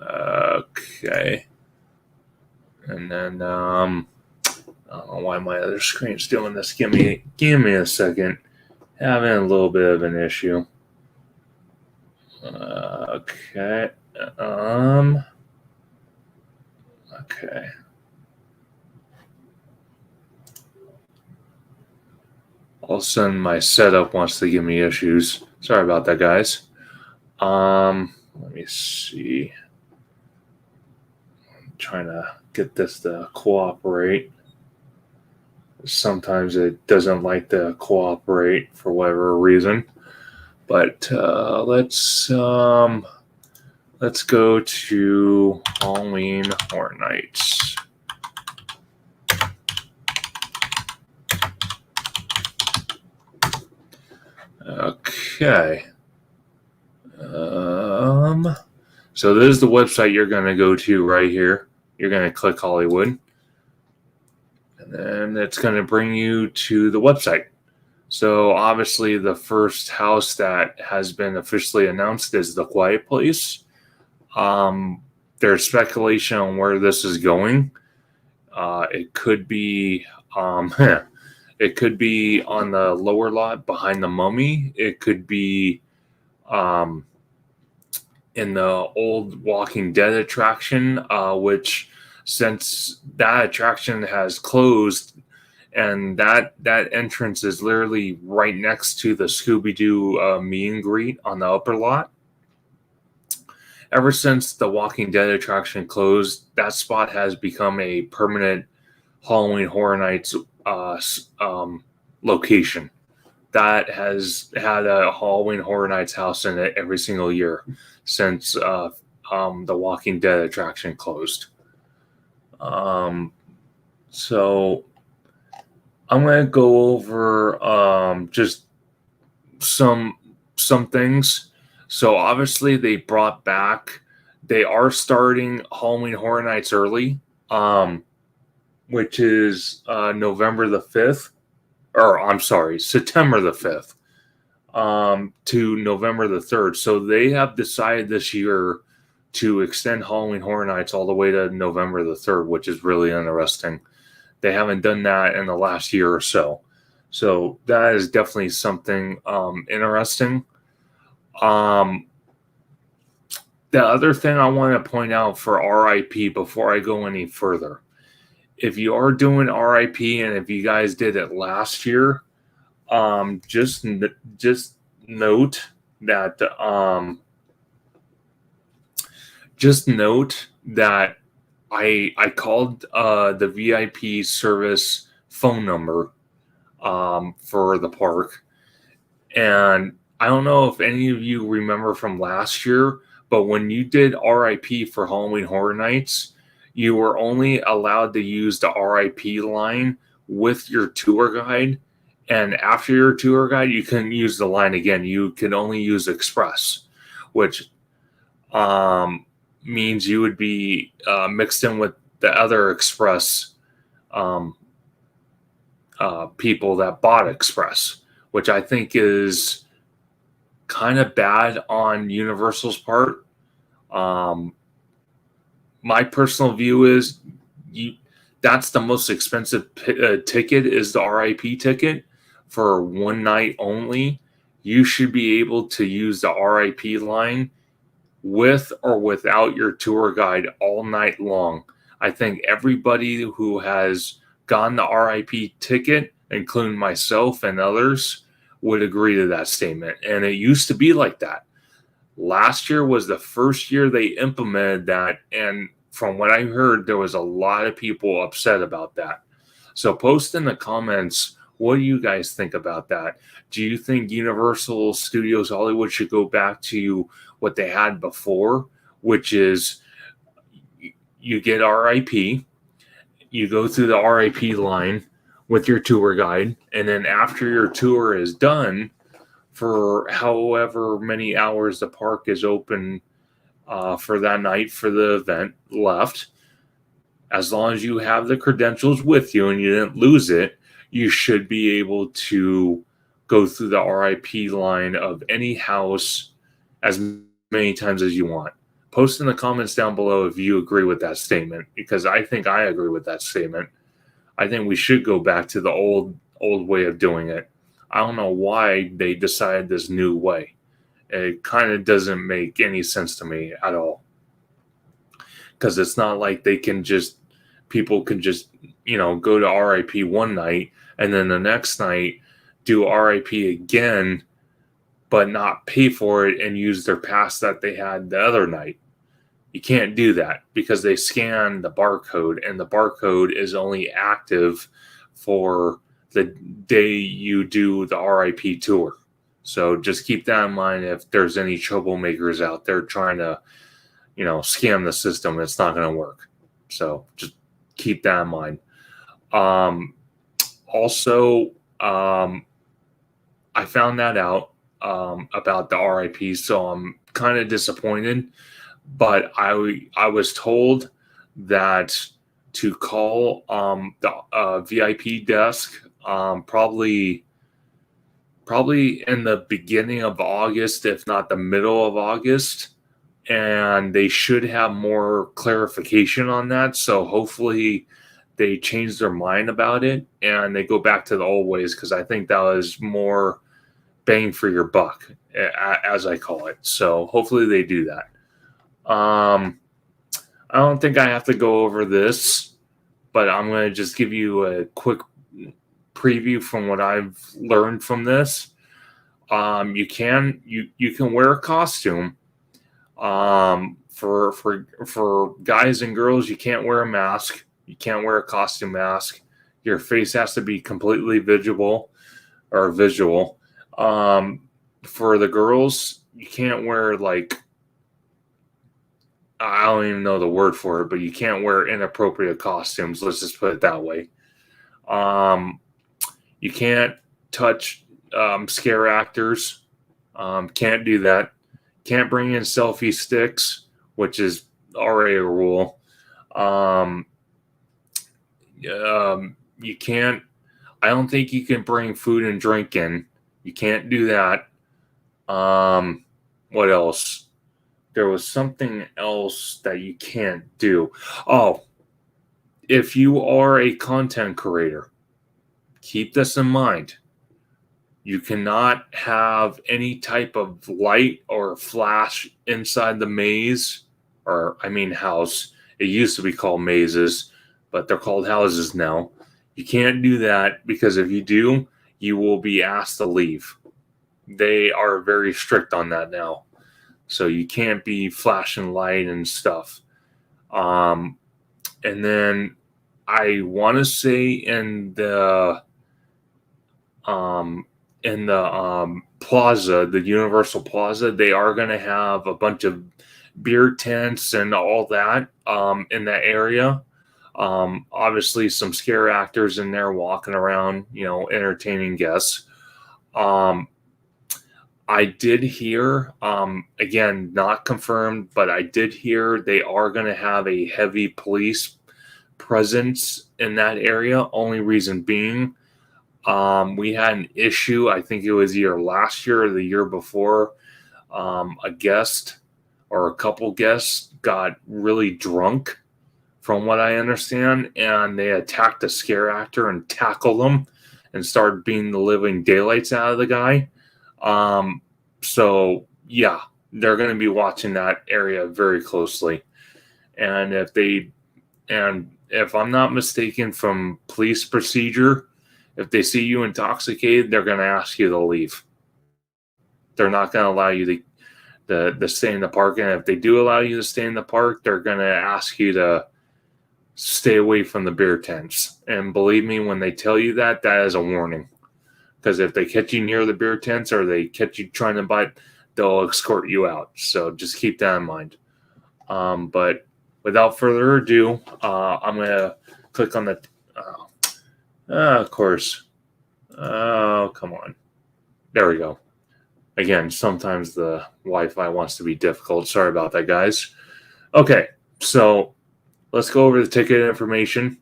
Okay. And then I don't know why my other screen's doing this. Give me a second. Having a little bit of an issue. Okay. Okay. All of a sudden, my setup wants to give me issues. Sorry about that, guys. Let me see. I'm trying to get this to cooperate. Sometimes it doesn't like to cooperate for whatever reason. But let's go to Halloween Horror Nights. Okay. So this is the website you're going to go to right here. You're going to click Hollywood. And then it's going to bring you to the website. So obviously the first house that has been officially announced is The Quiet Place. There's speculation on where this is going. It could be it could be on the lower lot behind the Mummy. It could be um, in the old Walking Dead attraction, which since that attraction has closed, and that entrance is literally right next to the Scooby Doo meet and greet on the upper lot. Ever since the Walking Dead attraction closed, that spot has become a permanent Halloween Horror Nights location that has had a Halloween Horror Nights house in it every single year since the Walking Dead attraction closed. So I'm going to go over just some things. So obviously they are starting Halloween Horror Nights early, which is November the 5th, or I'm sorry, September the 5th, to November the 3rd. So they have decided this year to extend Halloween Horror Nights all the way to November the 3rd, which is really interesting. They haven't done that in the last year or so. So that is definitely something interesting. The other thing I want to point out for RIP before I go any further, if you are doing RIP and if you guys did it last year, just note that I called the VIP service phone number for the park, and I don't know if any of you remember from last year, but when you did RIP for Halloween Horror Nights, you were only allowed to use the RIP line with your tour guide. And after your tour guide, you couldn't use the line again. You could only use Express, which means you would be mixed in with the other Express people that bought Express, which I think is kind of bad on Universal's part. My personal view is that's the most expensive ticket is the RIP ticket for one night only. You should be able to use the RIP line with or without your tour guide all night long. I think everybody who has gotten the RIP ticket, including myself and others, would agree to that statement. And it used to be like that. Last year was the first year they implemented that, and from what I heard, there was a lot of people upset about that. So post in the comments, what do you guys think about that? Do you think Universal Studios Hollywood should go back to what they had before, which is you get RIP, you go through the RIP line with your tour guide, and then after your tour is done, for however many hours the park is open for that night for the event left, as long as you have the credentials with you and you didn't lose it, you should be able to go through the RIP line of any house as many times as you want. Post in the comments down below if you agree with that statement, because I think I agree with that statement. I think we should go back to the old way of doing it. I don't know why they decided this new way. It kind of doesn't make any sense to me at all. Because it's not like people can just, go to RIP one night and then the next night do RIP again, but not pay for it and use their pass that they had the other night. You can't do that because they scan the barcode, and the barcode is only active for the day you do the RIP tour. So just keep that in mind if there's any troublemakers out there trying to, scam the system. It's not going to work. So just keep that in mind. Also, I found that out about the RIP, so I'm kind of disappointed. But I was told that to call the VIP desk probably probably in the beginning of August, if not the middle of August. And they should have more clarification on that. So hopefully they change their mind about it and they go back to the old ways, because I think that was more bang for your buck, as I call it. So hopefully they do that. I don't think I have to go over this, but I'm going to just give you a quick preview from what I've learned from this. You can wear a costume. For guys and girls, you can't wear a mask. You can't wear a costume mask. Your face has to be completely visible or visual. For the girls, you can't wear, like, I don't even know the word for it, but you can't wear inappropriate costumes. Let's just put it that way. You can't touch scare actors. Can't do that. Can't bring in selfie sticks, which is already a rule. You can't. I don't think you can bring food and drink in. You can't do that. What else? There was something else that you can't do. Oh, if you are a content creator, keep this in mind. You cannot have any type of light or flash inside the maze, or I mean house. It used to be called mazes, but they're called houses now. You can't do that, because if you do, you will be asked to leave. They are very strict on that now. So you can't be flashing light and stuff. And then I want to say in the plaza, the Universal Plaza, they are going to have a bunch of beer tents and all that in that area. Obviously some scare actors in there walking around, entertaining guests. I did hear, again, not confirmed, but I did hear they are going to have a heavy police presence in that area. Only reason being, we had an issue, I think it was either last year or the year before. A guest or a couple guests got really drunk, from what I understand, and they attacked a scare actor and tackled him and started beating the living daylights out of the guy. So yeah, they're going to be watching that area very closely. And if I'm not mistaken from police procedure, if they see you intoxicated, they're going to ask you to leave. They're not going to allow you to stay in the park. And if they do allow you to stay in the park, they're going to ask you to stay away from the beer tents. And believe me, when they tell you that is a warning. Because if they catch you near the beer tents or they catch you trying to bite, they'll escort you out. So just keep that in mind. But without further ado, I'm going to click on the... of course. Oh, come on. There we go. Again, sometimes the Wi-Fi wants to be difficult. Sorry about that, guys. Okay, so let's go over the ticket information.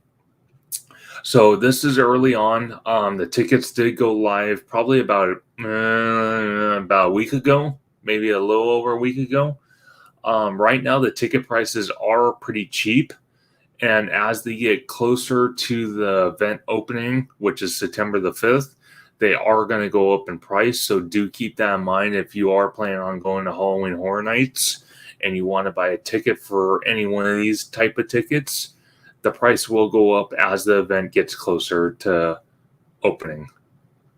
So this is early on. The tickets did go live probably about a week ago, maybe a little over a week ago. Right now, the ticket prices are pretty cheap. And as they get closer to the event opening, which is September the 5th, they are going to go up in price. So do keep that in mind if you are planning on going to Halloween Horror Nights and you want to buy a ticket for any one of these type of tickets. The price will go up as the event gets closer to opening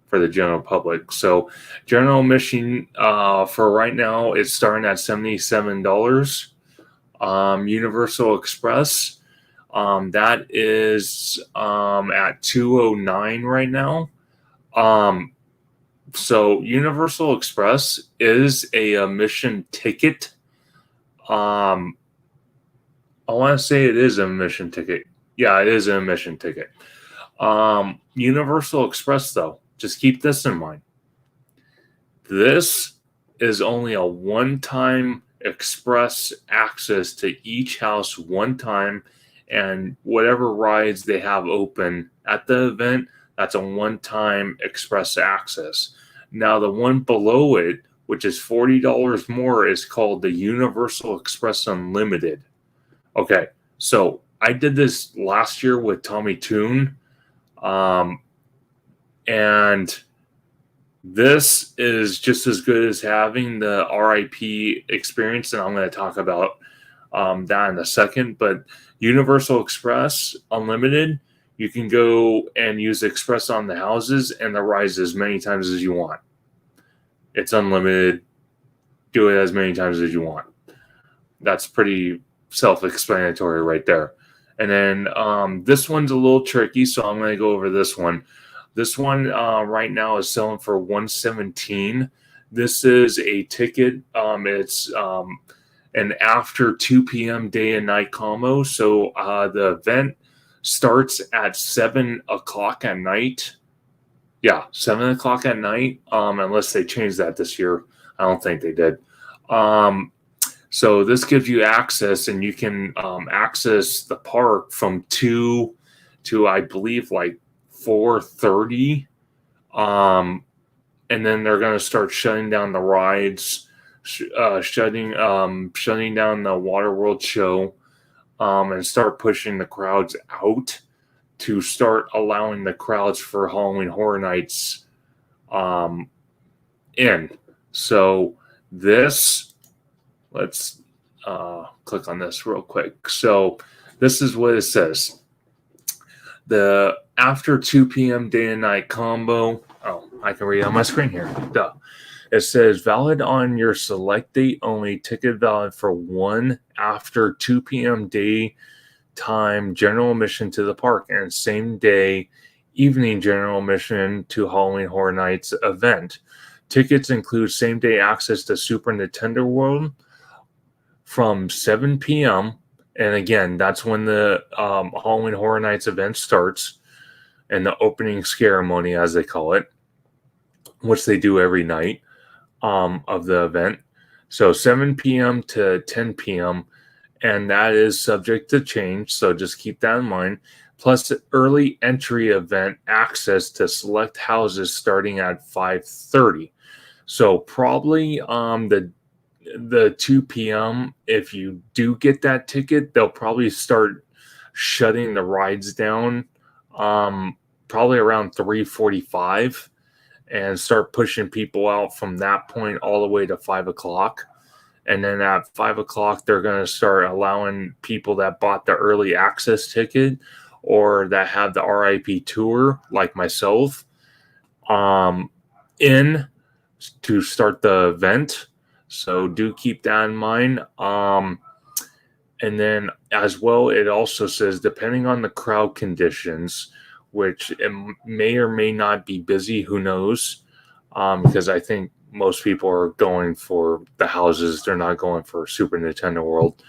for the general public. So general admission for right now is starting at $77. Universal Express, that is at $209 right now. So Universal Express is a admission ticket. I want to say it is an admission ticket. Yeah, it is an admission ticket. Universal Express, though, just keep this in mind. This is only a one-time express access to each house one time, and whatever rides they have open at the event, that's a one-time express access. Now the one below it, which is $40 more, is called the Universal Express Unlimited. Okay, so I did this last year with Tommy Toon, and this is just as good as having the RIP experience, and I'm going to talk about that in a second. But Universal Express Unlimited, you can go and use Express on the houses and the rides as many times as you want. It's unlimited. Do it as many times as you want. That's pretty self-explanatory right there. And then this one's a little tricky, so I'm going to go over this one. This one right now is selling for $117. This is a ticket. It's an after 2 p.m. day and night combo. So the event starts at 7 o'clock at night. Yeah, 7 o'clock at night, unless they changed that this year. I don't think they did. So this gives you access, and you can access the park from 2 to, I believe, like 4:30. And then they're going to start shutting down the rides, shutting down the Waterworld show, and start pushing the crowds out to start allowing the crowds for Halloween Horror Nights in. So this, let's click on this real quick. So this is what it says. The after 2 p.m. day and night combo. Oh, I can read it on my screen here. Duh. It says valid on your select date only. Ticket valid for one after 2 p.m. daytime general admission to the park and same day evening general admission to Halloween Horror Nights event. Tickets include same day access to Super Nintendo World from 7 p.m. And again, that's when the Halloween Horror Nights event starts, and the opening ceremony, as they call it, which they do every night of the event. So 7 p.m. to 10 p.m., and that is subject to change. So just keep that in mind. Plus early entry event access to select houses starting at 5:30. So probably the 2 p.m., if you do get that ticket, they'll probably start shutting the rides down probably around 3:45 and start pushing people out from that point all the way to 5 o'clock. And then at 5 o'clock, they're going to start allowing people that bought the early access ticket or that have the RIP tour, like myself, in to start the event. So do keep that in mind. And then as well, it also says, depending on the crowd conditions, which it may or may not be busy, who knows? Because I think most people are going for the houses. They're not going for Super Nintendo World.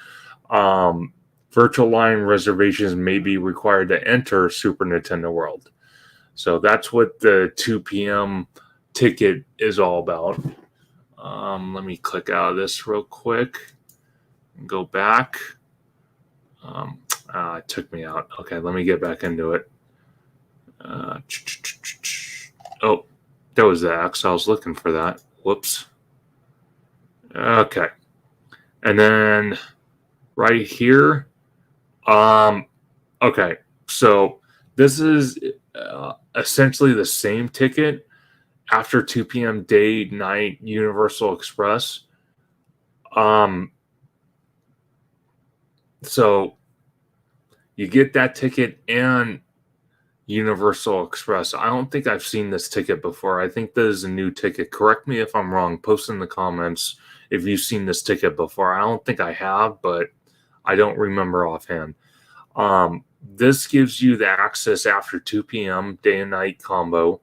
Virtual line reservations may be required to enter Super Nintendo World. So that's what the 2 p.m. ticket is all about. Let me click out of this real quick and go back. It took me out. Okay, let me get back into it. Oh, there was the X. I was looking for that. Whoops. Okay. And then right here. Okay, so this is essentially the same ticket after 2 p.m. day, night, Universal Express. So you get that ticket and Universal Express. I don't think I've seen this ticket before. I think this is a new ticket. Correct me if I'm wrong. Post in the comments if you've seen this ticket before. I don't think I have, but I don't remember offhand. This gives you the access after 2 p.m. day and night combo,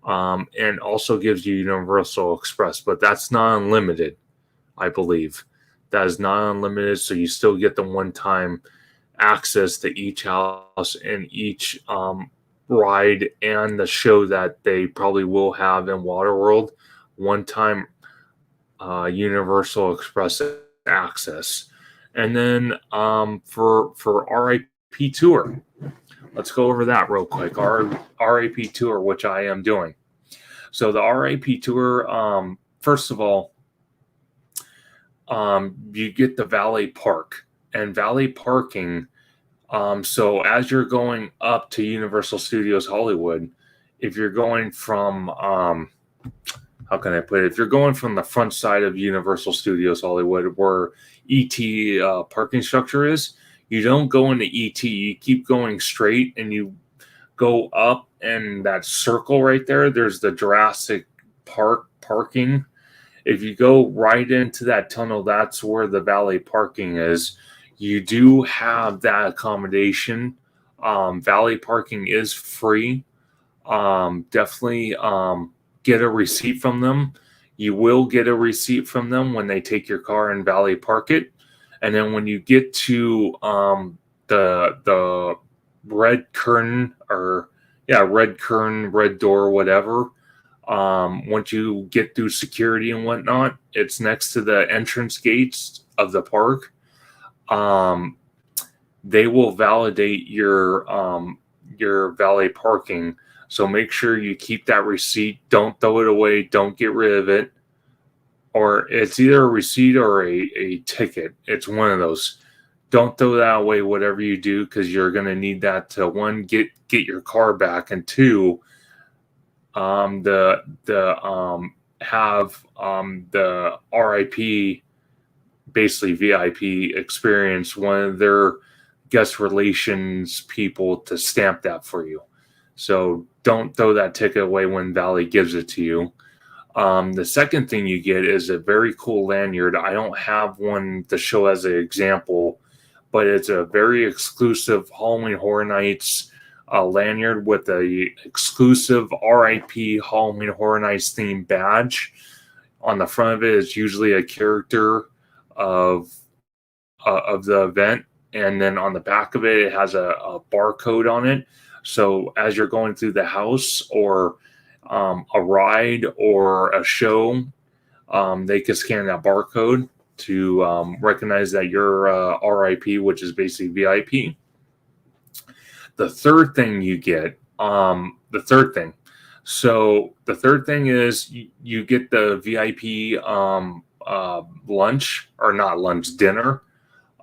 and also gives you Universal Express, but that's not unlimited, I believe. That is not unlimited, so you still get the one-time access to each house and each ride and the show that they probably will have in Waterworld. One-time Universal Express access. And then for RIP Tour, let's go over that real quick. Our RIP Tour, which I am doing. So the RIP tour, first of all, you get the valet park and valet parking. So as you're going up to Universal Studios Hollywood, if you're going from, how can I put it? If you're going from the front side of Universal Studios Hollywood, where ET parking structure is, you don't go into ET. You keep going straight, and you go up, and that circle right there, there's the Jurassic Park parking. If you go right into that tunnel, that's where the valet parking is. You do have that accommodation. Valet parking is free. Definitely get a receipt from them. You will get a receipt from them when they take your car and valet park it. And then when you get to the red curtain, or red curtain, red door, whatever. Once you get through security and whatnot, it's next to the entrance gates of the park. They will validate your valet parking. So make sure you keep that receipt. Don't throw it away. Don't get rid of it. Or it's either a receipt or a ticket. It's one of those. Don't throw that away, whatever you do, because you're going to need that to, one, get your car back, and two, have the RIP, basically VIP experience, one of their guest relations people to stamp that for you. So don't throw that ticket away when Valet gives it to you. The second thing you get is a very cool lanyard. I don't have one to show as an example, but it's a very exclusive Halloween Horror Nights lanyard with a exclusive RIP Halloween Horror Nights themed badge. On the front of it is usually a character of the event, and then on the back of it, it has a barcode on it. So as you're going through the house or a ride or a show, they can scan that barcode to recognize that you're RIP, which is basically VIP. The third thing you get, the third thing is you get the VIP lunch, or not lunch, dinner.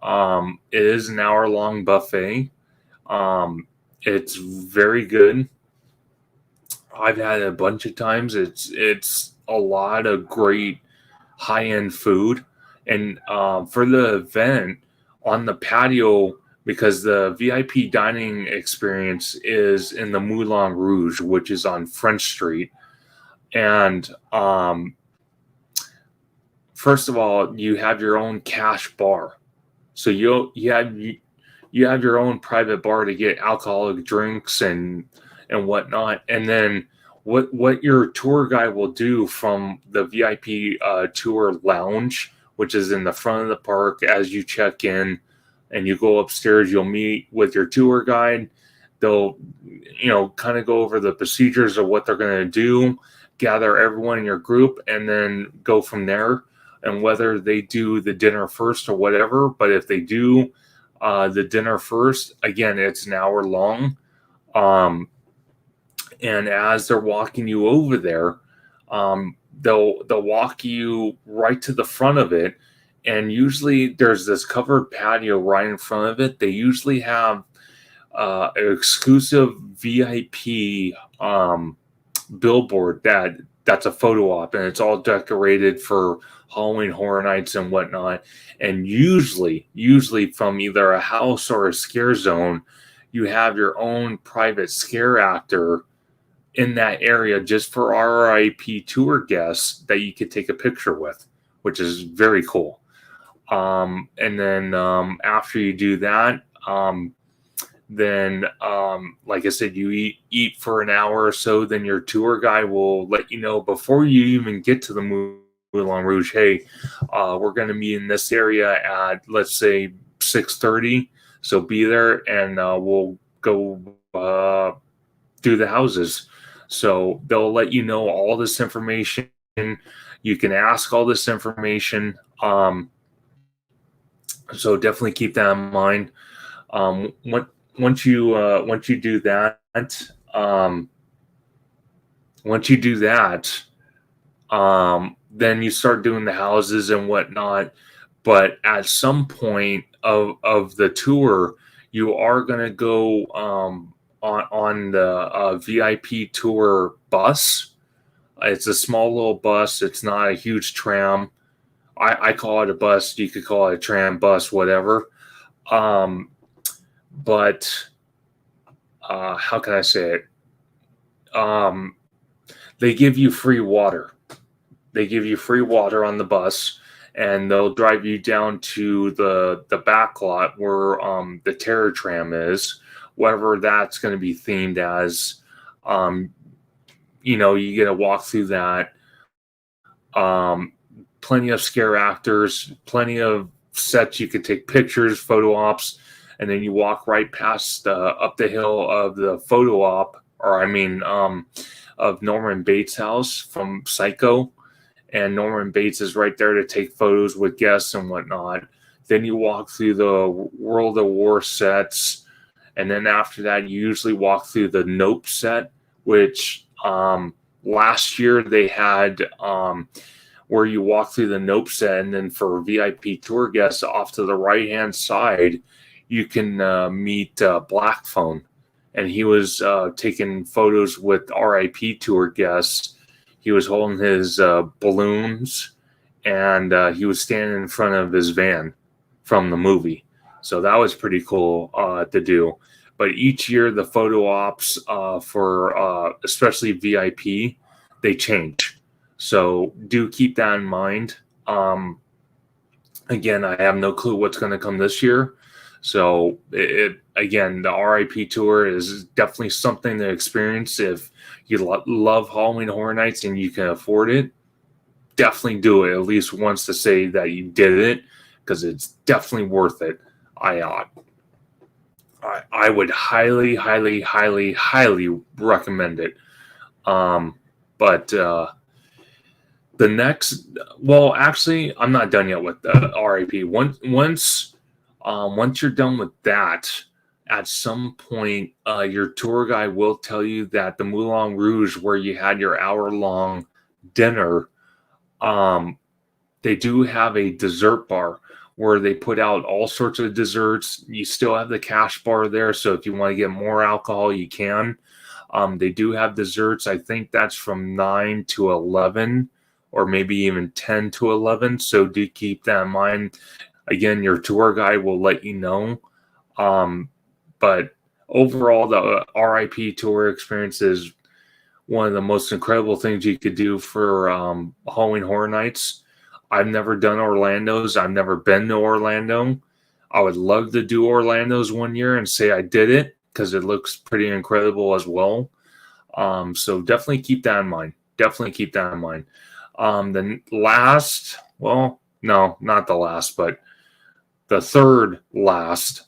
It is an hour-long buffet. It's very good. I've had it a bunch of times. It's a lot of great high-end food. And for the event, on the patio, because the VIP dining experience is in the Moulin Rouge, which is on French Street. And first of all, you have your own cash bar. So you have your own private bar to get alcoholic drinks and whatnot. And then what your tour guide will do from the VIP tour lounge, which is in the front of the park, as you check in and you go upstairs, you'll meet with your tour guide. They'll, kind of go over the procedures of what they're going to do, gather everyone in your group, and then go from there. And whether they do the dinner first or whatever, but if they do the dinner first, again, it's an hour long. And as they're walking you over there, they'll walk you right to the front of it. And usually there's this covered patio right in front of it. They usually have an exclusive VIP billboard that's a photo op, and it's all decorated for Halloween Horror Nights and whatnot. And usually from either a house or a scare zone, you have your own private scare actor in that area just for RIP tour guests that you could take a picture with, which is very cool. And then after you do that, then like I said, you eat for an hour or so. Then your tour guide will let you know before you even get to the Moulin Rouge, hey, we're going to meet in this area at, let's say, 6:30. So be there, and we'll go do the houses. So they'll let you know all this information. You can ask all this information. So definitely keep that in mind. Once you do that, once you do that, then you start doing the houses and whatnot. But at some point of the tour, you are going to go on the VIP tour bus. It's a small little bus. It's not a huge tram. I call it a bus. You could call it a tram, bus, whatever. But how can I say it? They give you free water. They give you free water on the bus, and they'll drive you down to the back lot where the terror tram is, whatever that's going to be themed as. You get to walk through that. Plenty of scare actors, plenty of sets you can take pictures, photo ops, and then you walk right past up the hill of the photo op, of Norman Bates' house from Psycho. And Norman Bates is right there to take photos with guests and whatnot. Then you walk through the World of War sets, and then after that, you usually walk through the Nope set, which last year they had where you walk through the Nope set, and then for VIP tour guests off to the right-hand side, you can meet Black Phone. And he was taking photos with RIP tour guests. He was holding his balloons, and he was standing in front of his van from the movie. So that was pretty cool to do. But each year, the photo ops for especially VIP, they change. So do keep that in mind. Again, I have no clue what's going to come this year. So again, the RIP tour is definitely something to experience. If you love Halloween Horror Nights and you can afford it, definitely do it at least once to say that you did it, because it's definitely worth it. I would highly, highly, highly, highly recommend it. But the next, well, actually, I'm not done yet with the RIP. Once you're done with that, at some point, your tour guide will tell you that the Moulin Rouge, where you had your hour-long dinner, they do have a dessert bar where they put out all sorts of desserts. You still have the cash bar there, so if you want to get more alcohol, you can. They do have desserts. I think that's from 9 to 11, or maybe even 10 to 11, so do keep that in mind. Again, your tour guide will let you know. But overall, the RIP tour experience is one of the most incredible things you could do for Halloween Horror Nights. I've never done Orlando's. I've never been to Orlando. I would love to do Orlando's one year and say I did it, because it looks pretty incredible as well. So definitely keep that in mind. Definitely keep that in mind. The last, well, no, not the last, but the third last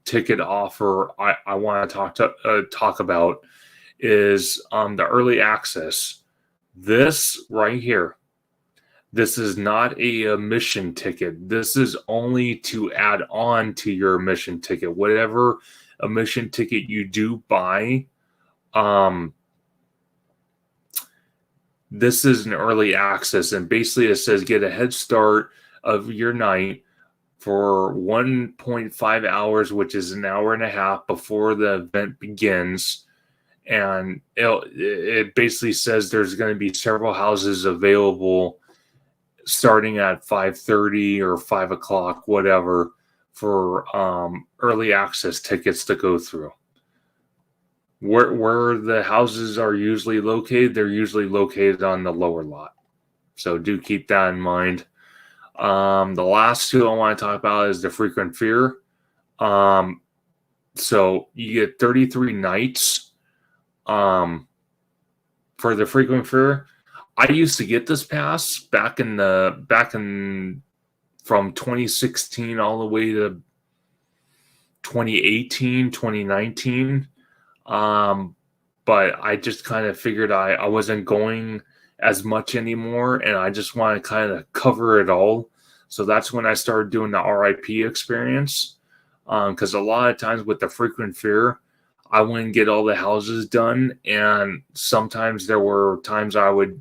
ticket offer I want to talk about is the early access. This right here, this is not a admission ticket. This is only to add on to your admission ticket. Whatever admission ticket you do buy, this is an early access, and basically it says get a head start of your night for 1.5 hours, which is an hour and a half before the event begins. And it basically says there's going to be several houses available starting at 5:30 or 5 o'clock, whatever, for early access tickets to go through. Where the houses are usually located, they're usually located on the lower lot. So do keep that in mind. The last two I want to talk about is the Frequent Fear. So you get 33 nights for the Frequent Fear. I used to get this pass back in from 2016 all the way to 2018, 2019. But I just kind of figured I wasn't going as much anymore, and I just want to kind of cover it all. So that's when I started doing the RIP experience. Because a lot of times with the Frequent Fear, I wouldn't get all the houses done, and sometimes there were times I would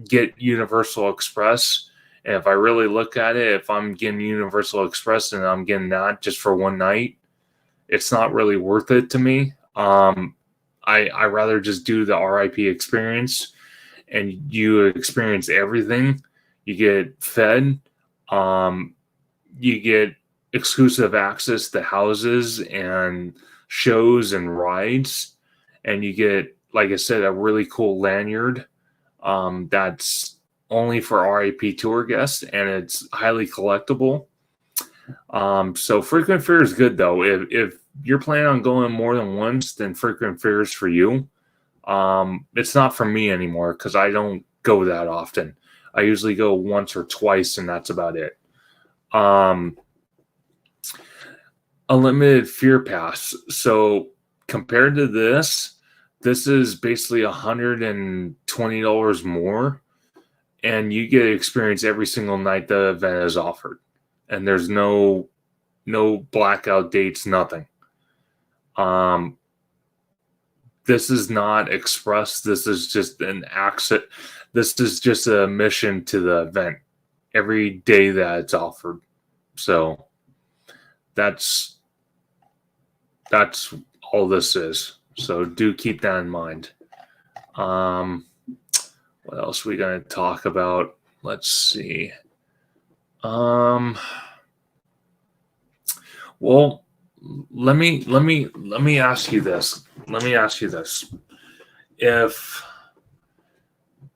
get Universal Express. And if I really look at it, if I'm getting Universal Express and I'm getting that just for one night, it's not really worth it to me. I rather just do the RIP experience, and you experience everything. You get fed, um, you get exclusive access to houses and shows and rides, and you get, like I said, a really cool lanyard that's only for RIP tour guests, and it's highly collectible. So frequent fair is good though. If you're planning on going more than once, then frequent fair is for you. It's not for me anymore because I don't go that often. I usually go once or twice, and that's about it. Um, Unlimited Fear Pass. So compared to this is basically $120 more, and you get to experience every single night the event is offered. And there's no blackout dates, nothing. This is not express. This is just an exit. This is just a admission to the event every day that it's offered. So that's all this is. So do keep that in mind. What else are we gonna talk about? Let's see. Well, let me ask you this. Let me ask you this. If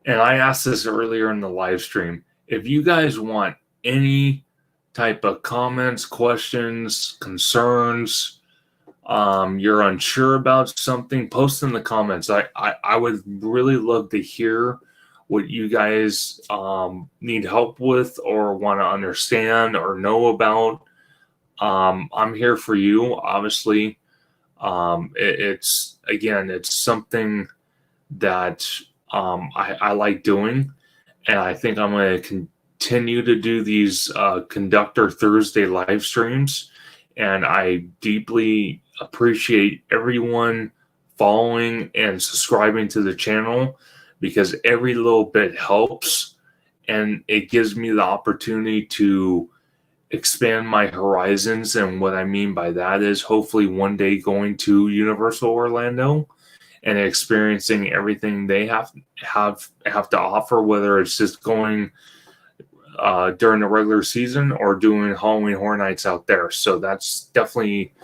and I asked this earlier in the live stream, if you guys want any type of comments, questions, concerns, you're unsure about something, post in the comments. I would really love to hear what you guys need help with or want to understand or know about. I'm here for you, obviously. It's something that I like doing, and I think I'm going to continue to do these Conductor Thursday live streams. And I deeply appreciate everyone following and subscribing to the channel because every little bit helps, and it gives me the opportunity to expand my horizons. And what I mean by that is hopefully one day going to Universal Orlando and experiencing everything they have to offer, whether it's just going during the regular season or doing Halloween Horror Nights out there. So that's definitely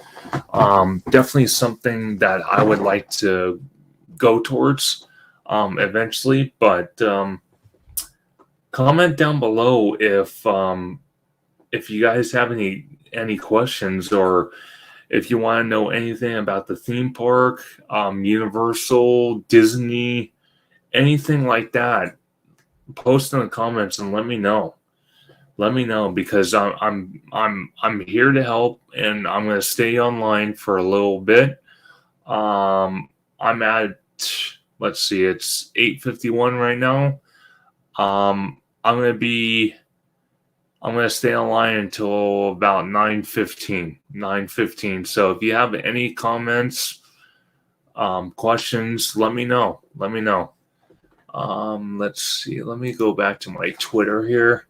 something that I would like to go towards eventually. But comment down below if you guys have any questions, or if you want to know anything about the theme park, Universal, Disney, anything like that. Post in the comments and let me know. Let me know, because I'm here to help, and I'm going to stay online for a little bit. I'm at, let's see, it's 8:51 right now. I'm going to stay online until about 9:15. So if you have any comments, questions, let me know. Let me know. Let's see. Let me go back to my Twitter here.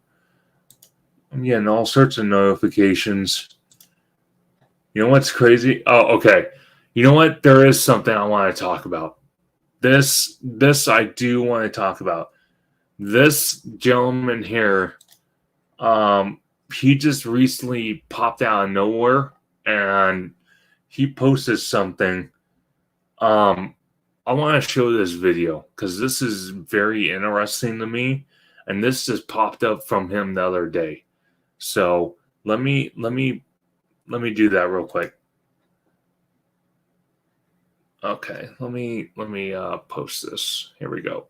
I'm getting all sorts of notifications. You know what's crazy? Oh, okay. You know what? There is something I want to talk about. This I do want to talk about. This gentleman here, he just recently popped out of nowhere and he posted something. I want to show this video because this is very interesting to me, and this just popped up from him the other day. So let me do that real quick. Okay, let me post this. Here we go.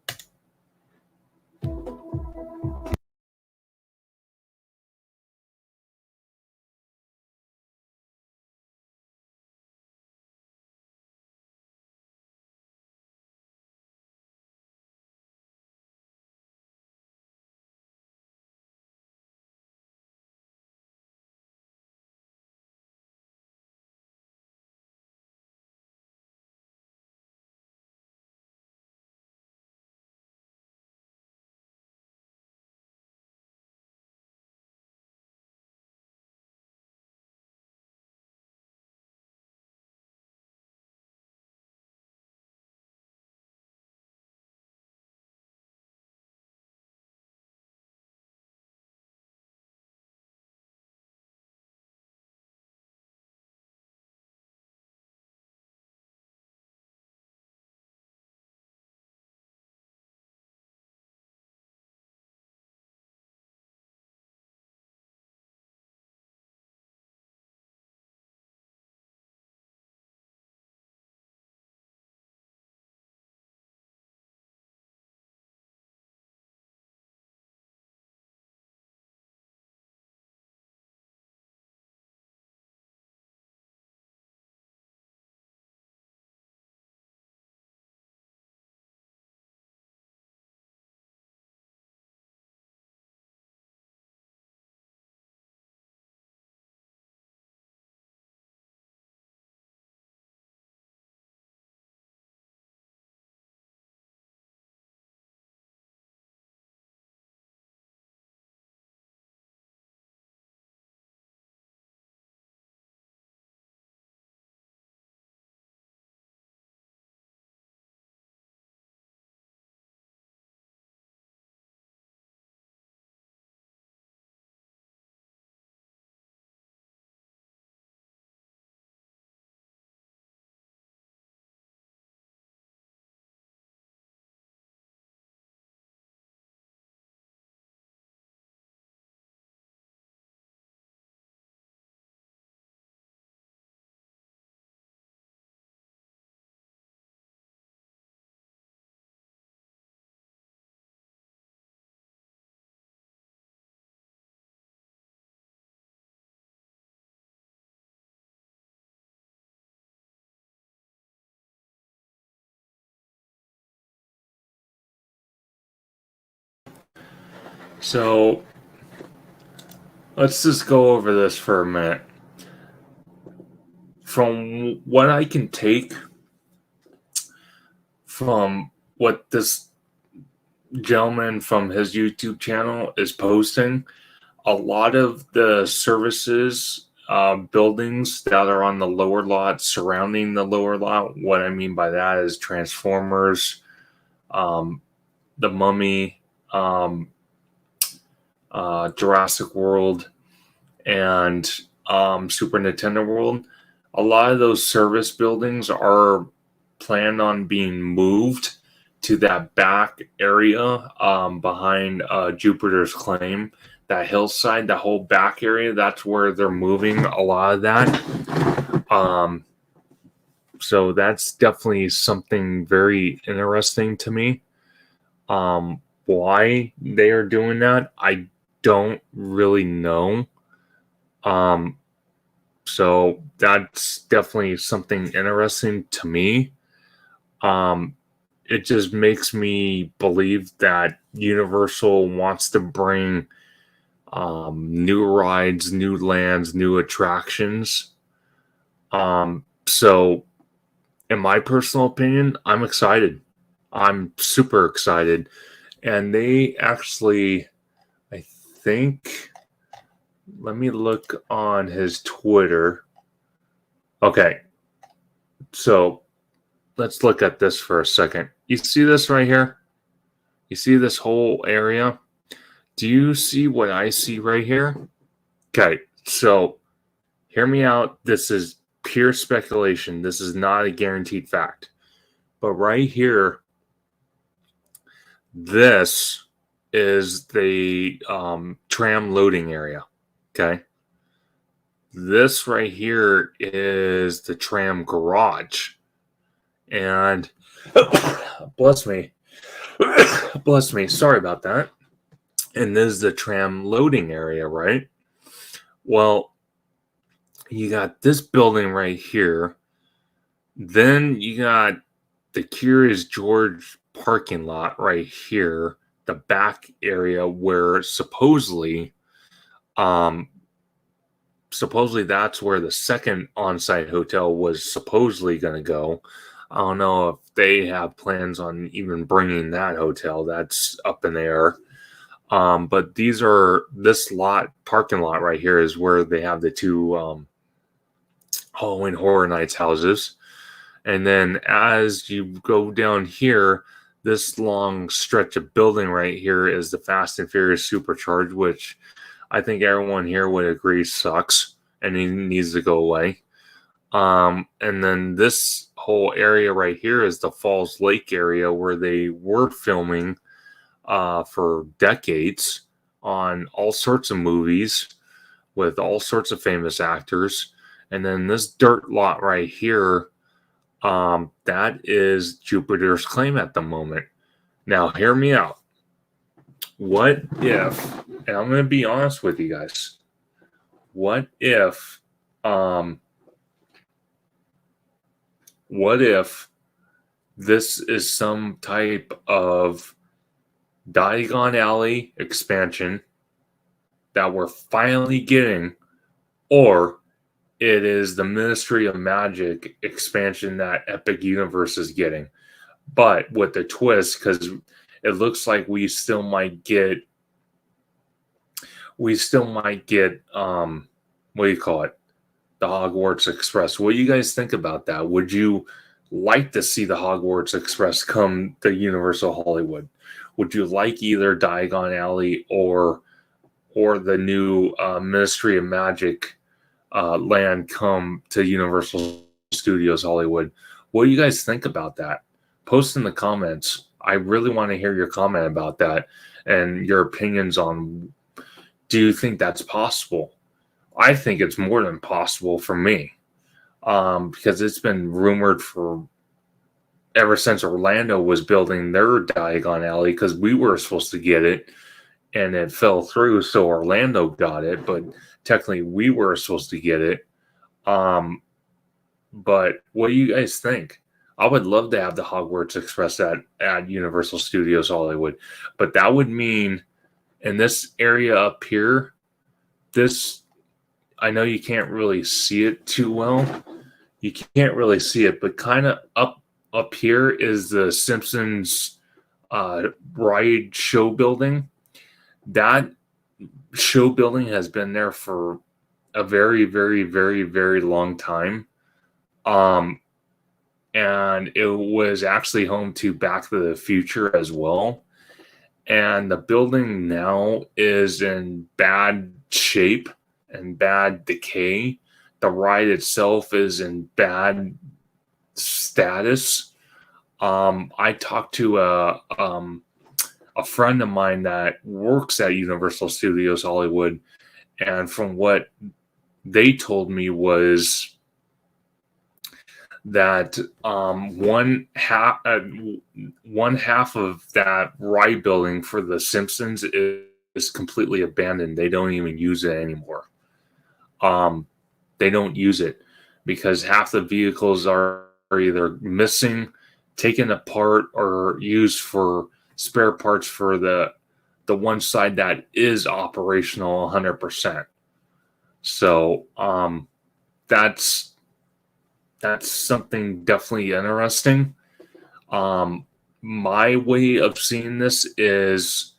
So let's just go over this for a minute. From what I can take from what this gentleman from his YouTube channel is posting, a lot of the services buildings that are on the lower lot surrounding the lower lot, what I mean by that is Transformers, the Mummy, Jurassic World, and Super Nintendo World. A lot of those service buildings are planned on being moved to that back area behind Jupiter's Claim, that hillside, the whole back area. That's where they're moving a lot of that. So that's definitely something very interesting to me. Why they are doing that, I don't really know. So that's definitely something interesting to me. It just makes me believe that Universal wants to bring new rides, new lands, new attractions. So, in my personal opinion, I'm excited. I'm super excited. And they actually, I think, let me look on his Twitter. Okay, so let's look at this for a second. You see this right here? You see this whole area? Do you see what I see right here? Okay, so hear me out. This is pure speculation. This is not a guaranteed fact. But right here, this is the tram loading area. Okay. This right here is the tram garage. And bless me. Bless me. Sorry about that. And this is the tram loading area, right? Well, you got this building right here. Then you got the Curious George parking lot right here, the back area where supposedly that's where the second on-site hotel was supposedly going to go. I don't know if they have plans on even bringing that hotel. That's up in the air. But this parking lot right here is where they have the two Halloween Horror Nights houses. And then as you go down here, this long stretch of building right here is the Fast and Furious Supercharged, which I think everyone here would agree sucks and it needs to go away. And then this whole area right here is the Falls Lake area where they were filming for decades on all sorts of movies with all sorts of famous actors. And then this dirt lot right here, that is Jupiter's Claim at the moment. Now, hear me out. What if, and I'm going to be honest with you guys, what if this is some type of Diagon Alley expansion that we're finally getting, or it is the Ministry of Magic expansion that Epic Universe is getting, but with the twist, because it looks like we still might get what do you call it, the Hogwarts Express. What do you guys think about that? Would you like to see the Hogwarts Express come to Universal Hollywood? Would you like either Diagon Alley or the new Ministry of Magic land come to Universal Studios Hollywood? What do you guys think about that? Post in the comments. I really want to hear your comment about that and your opinions on, do you think that's possible? I think it's more than possible for me, because it's been rumored for ever since Orlando was building their Diagon Alley, because we were supposed to get it and it fell through, so Orlando got it, but technically we were supposed to get it. But what do you guys think? I would love to have the Hogwarts Express at Universal Studios Hollywood, but that would mean And this area up here, this, I know you can't really see it too well. You can't really see it, but kind of up here is the Simpsons ride show building. That show building has been there for a very, very, very, very long time. And it was actually home to Back to the Future as well. And the building now is in bad shape and bad decay. The ride itself is in bad status. I talked to a friend of mine that works at Universal Studios Hollywood, and from what they told me was that one half of that ride building for the Simpsons is completely abandoned. They don't even use it anymore. They don't use it because half the vehicles are either missing, taken apart, or used for spare parts for the one side that is operational 100%. So that's something definitely interesting. My way of seeing this is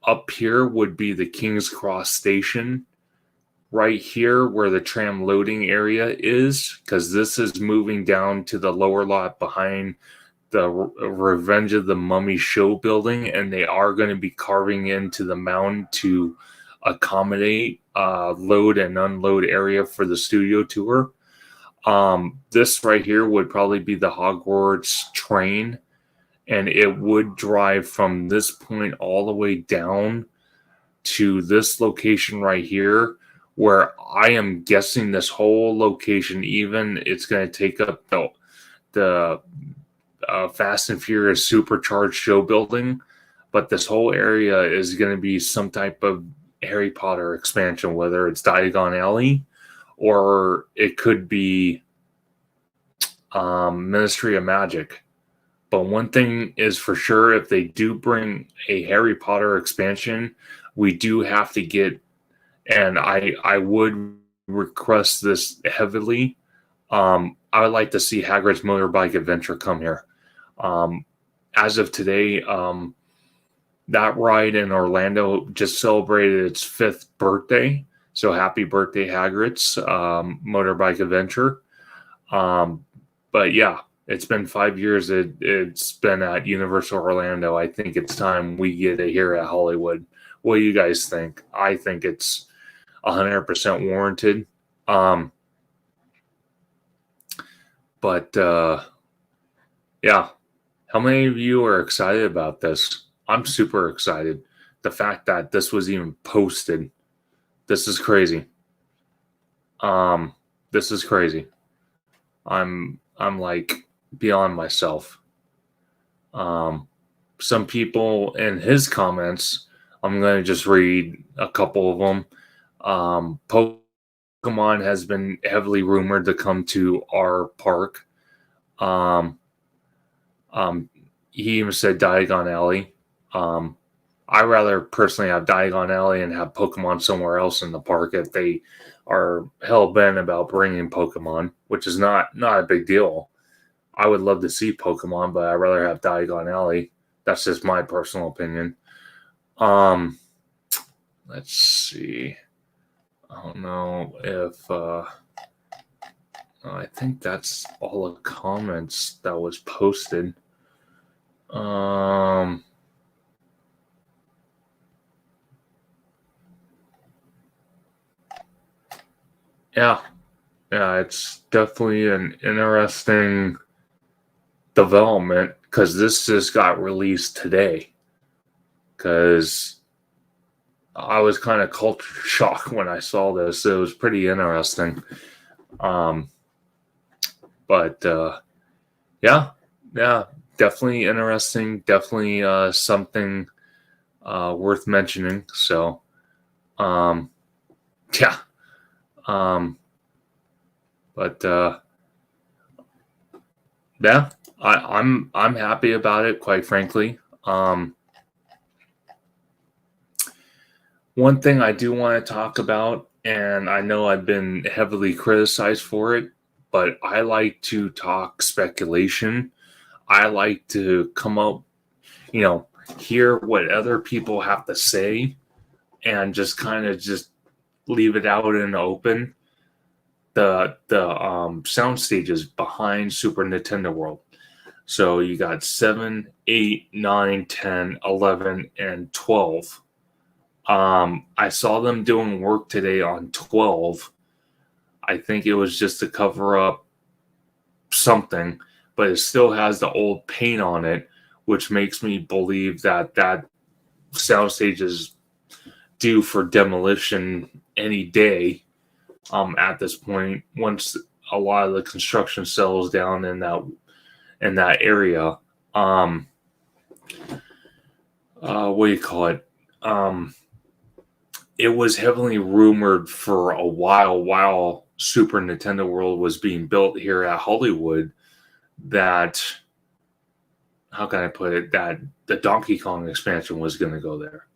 up here would be the King's Cross station. Right here where the tram loading area is, because this is moving down to the lower lot behind the Revenge of the Mummy show building, and they are going to be carving into the mound to accommodate load and unload area for the studio tour. This right here would probably be the Hogwarts train, and it would drive from this point all the way down to this location right here, where I am guessing this whole location, even it's going to take up the Fast and Furious supercharged show building, but this whole area is going to be some type of Harry Potter expansion, whether it's Diagon Alley or it could be Ministry of Magic. But one thing is for sure, if they do bring a Harry Potter expansion, we do have to get, and I would request this heavily. I would like to see Hagrid's Motorbike Adventure come here. As of today, that ride in Orlando just celebrated its 5th birthday. So happy birthday, Hagrid's Motorbike Adventure. But yeah, it's been 5 years. It's been at Universal Orlando. I think it's time we get it here at Hollywood. What do you guys think? I think it's 100% warranted. Yeah, how many of you are excited about this? I'm super excited. The fact that this was even posted, this is crazy. This is crazy. I'm like beyond myself. Some people in his comments, I'm going to just read a couple of them. Pokemon has been heavily rumored to come to our park. He even said Diagon Alley. I rather personally have Diagon Alley and have Pokemon somewhere else in the park if they are hell bent about bringing Pokemon, which is not a big deal. I would love to see Pokemon, but I'd rather have Diagon Alley. That's just my personal opinion. Let's see. I don't know if I think that's all the comments that was posted. Yeah, it's definitely an interesting development because this just got released today. Because I was kind of culture shocked when I saw this. It was pretty interesting. Yeah, definitely interesting. Definitely something worth mentioning. So, yeah. Yeah, I'm happy about it, quite frankly. One thing I do want to talk about, and I know I've been heavily criticized for it, but I like to talk speculation. I like to come up, you know, hear what other people have to say and just kind of just leave it out in the open. The sound stages behind Super Nintendo World. So you got 7, 8, 9, 10, 11, and 12. I saw them doing work today on 12. I think it was just to cover up something, but it still has the old paint on it, which makes me believe that that soundstage is due for demolition any day. At this point, once a lot of the construction settles down in that area, what do you call it? It was heavily rumored for a while Super Nintendo World was being built here at Hollywood that, how can I put it, that the Donkey Kong expansion was going to go there.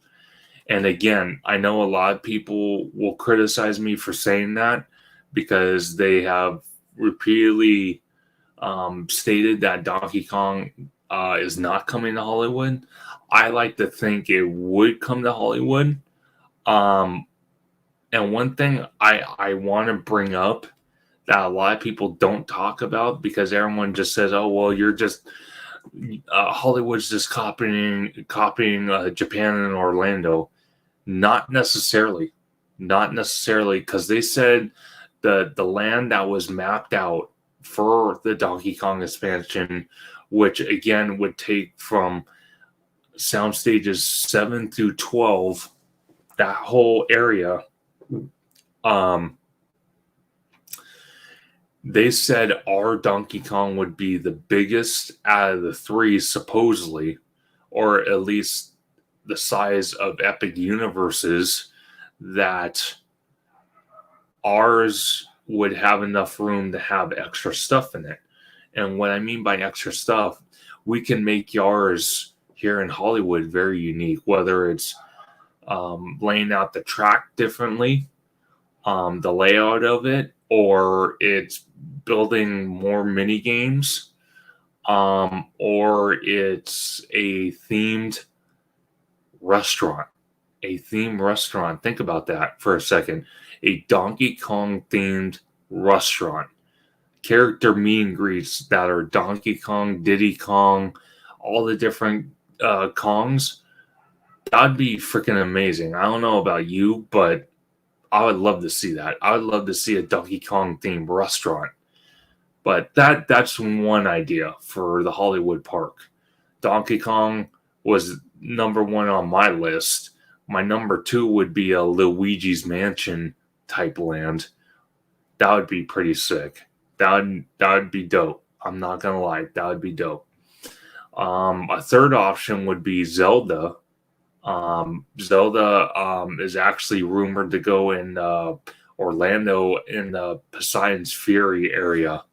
And again, I know a lot of people will criticize me for saying that because they have repeatedly stated that Donkey Kong is not coming to Hollywood. I like to think it would come to Hollywood. Um, and one thing I want to bring up that a lot of people don't talk about because everyone just says, "Oh, well, you're just Hollywood's just copying Japan and Orlando." Not necessarily, because they said the land that was mapped out for the Donkey Kong expansion, which again would take from sound stages 7 through 12, that whole area. They said our Donkey Kong would be the biggest out of the three, supposedly, or at least the size of Epic Universes, that ours would have enough room to have extra stuff in it. And what I mean by extra stuff, we can make yours here in Hollywood very unique, whether it's laying out the track differently, the layout of it, or it's building more mini games, or it's a themed restaurant. A themed restaurant. Think about that for a second. A Donkey Kong themed restaurant. Character meet and greets that are Donkey Kong, Diddy Kong, all the different Kongs. That'd be freaking amazing. I don't know about you, but I would love to see that. I would love to see a Donkey Kong themed restaurant. But that's one idea for the Hollywood Park. Donkey Kong was number one on my list. My number two would be a Luigi's Mansion type land. That would be pretty sick. That would be dope. I'm not gonna lie, that would be dope. A third option would be Zelda. Zelda is actually rumored to go in Orlando in the Poseidon's Fury area.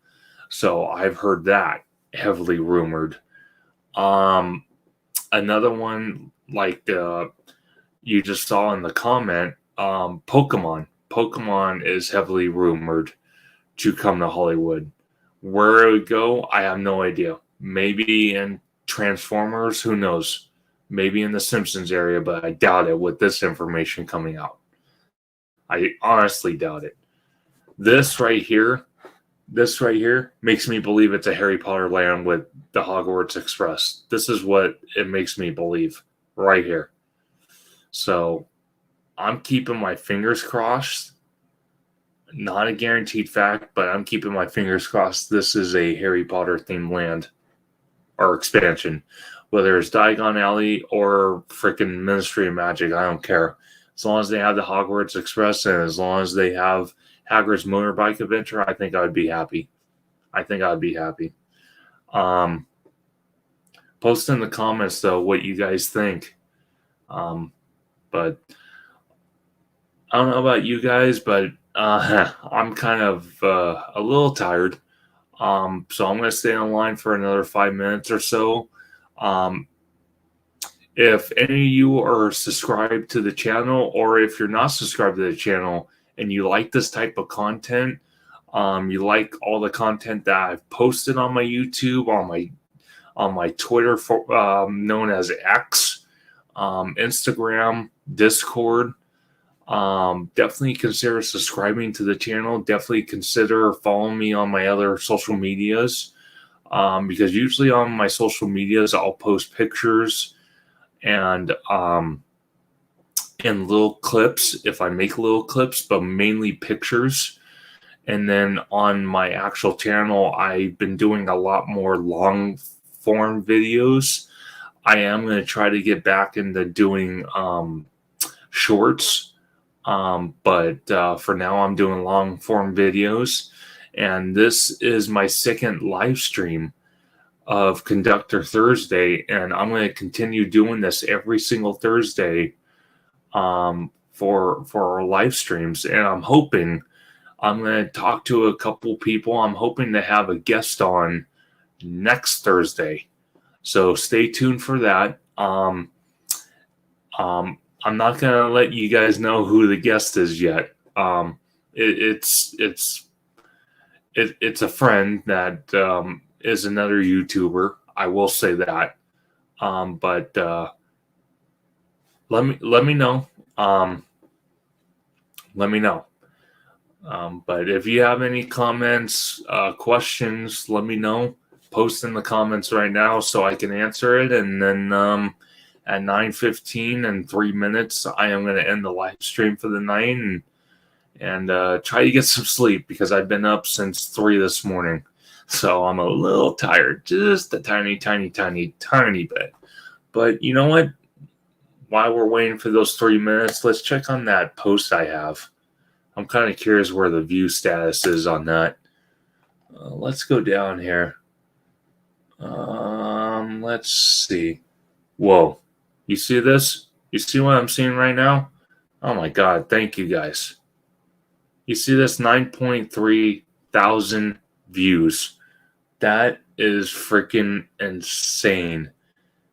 So I've heard that heavily rumored. Another one like you just saw in the comment, Pokemon. Pokemon is heavily rumored to come to Hollywood. Where it would go, I have no idea. Maybe in Transformers, who knows? Maybe in the Simpsons area, but I doubt it with this information coming out. I honestly doubt it. This right here makes me believe it's a Harry Potter land with the Hogwarts Express. This is what it makes me believe right here. So I'm keeping my fingers crossed. Not a guaranteed fact, but I'm keeping my fingers crossed this is a Harry Potter themed land or expansion. Whether it's Diagon Alley or freaking Ministry of Magic, I don't care. As long as they have the Hogwarts Express and as long as they have Hagrid's motorbike adventure, I think I would be happy. Post in the comments, though, what you guys think. But I don't know about you guys, but I'm kind of a little tired. So I'm going to stay on line for another 5 minutes or so. if any of you are subscribed to the channel, or if you're not subscribed to the channel and you like this type of content, you like all the content that I've posted on my YouTube, on my Twitter, known as X, Instagram, Discord, definitely consider subscribing to the channel. Definitely consider following me on my other social medias, because usually on my social medias I'll post pictures and little clips if I make little clips, but mainly pictures. And then on my actual channel, I've been doing a lot more long form videos. I am going to try to get back into doing shorts, but for now I'm doing long form videos. And this is my second live stream of Conductor Thursday, and I'm going to continue doing this every single Thursday for our live streams. And I'm hoping I'm going to talk to a couple people. I'm hoping to have a guest on next Thursday, so stay tuned for that. I'm not going to let you guys know who the guest is yet. It's a friend that is another YouTuber. I will say that. But let me know. Let me know. But if you have any comments, questions, let me know. Post in the comments right now so I can answer it. And then at 9:15 and 3 minutes, I am going to end the live stream for the night and try to get some sleep, because I've been up since 3 this morning. So I'm a little tired, just a tiny bit. But you know what? While we're waiting for those 3 minutes, let's check on that post I have. I'm kind of curious where the view status is on that. Let's go down here. Let's see. Whoa. You see this? You see what I'm seeing right now? Oh my God. Thank you guys. You see this? 9.3 thousand views. That is freaking insane.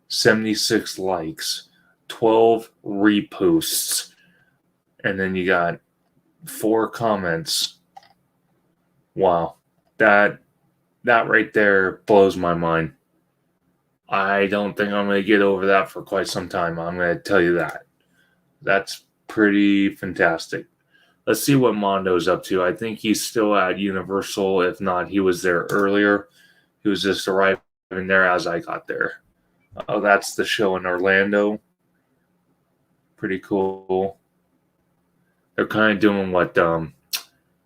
76 likes, 12 reposts, and then you got 4 comments. Wow. That right there blows my mind. I don't think I'm going to get over that for quite some time. I'm going to tell you that. That's pretty fantastic. Let's see what Mondo's up to. I think he's still at Universal. If not, he was there earlier. He was just arriving there as I got there. Oh, that's the show in Orlando. Pretty cool. They're kind of doing what do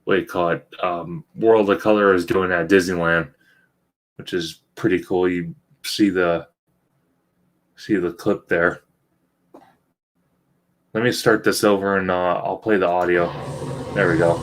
you call it? World of Color is doing at Disneyland, which is pretty cool. You see the clip there. Let me start this over and I'll play the audio. There we go.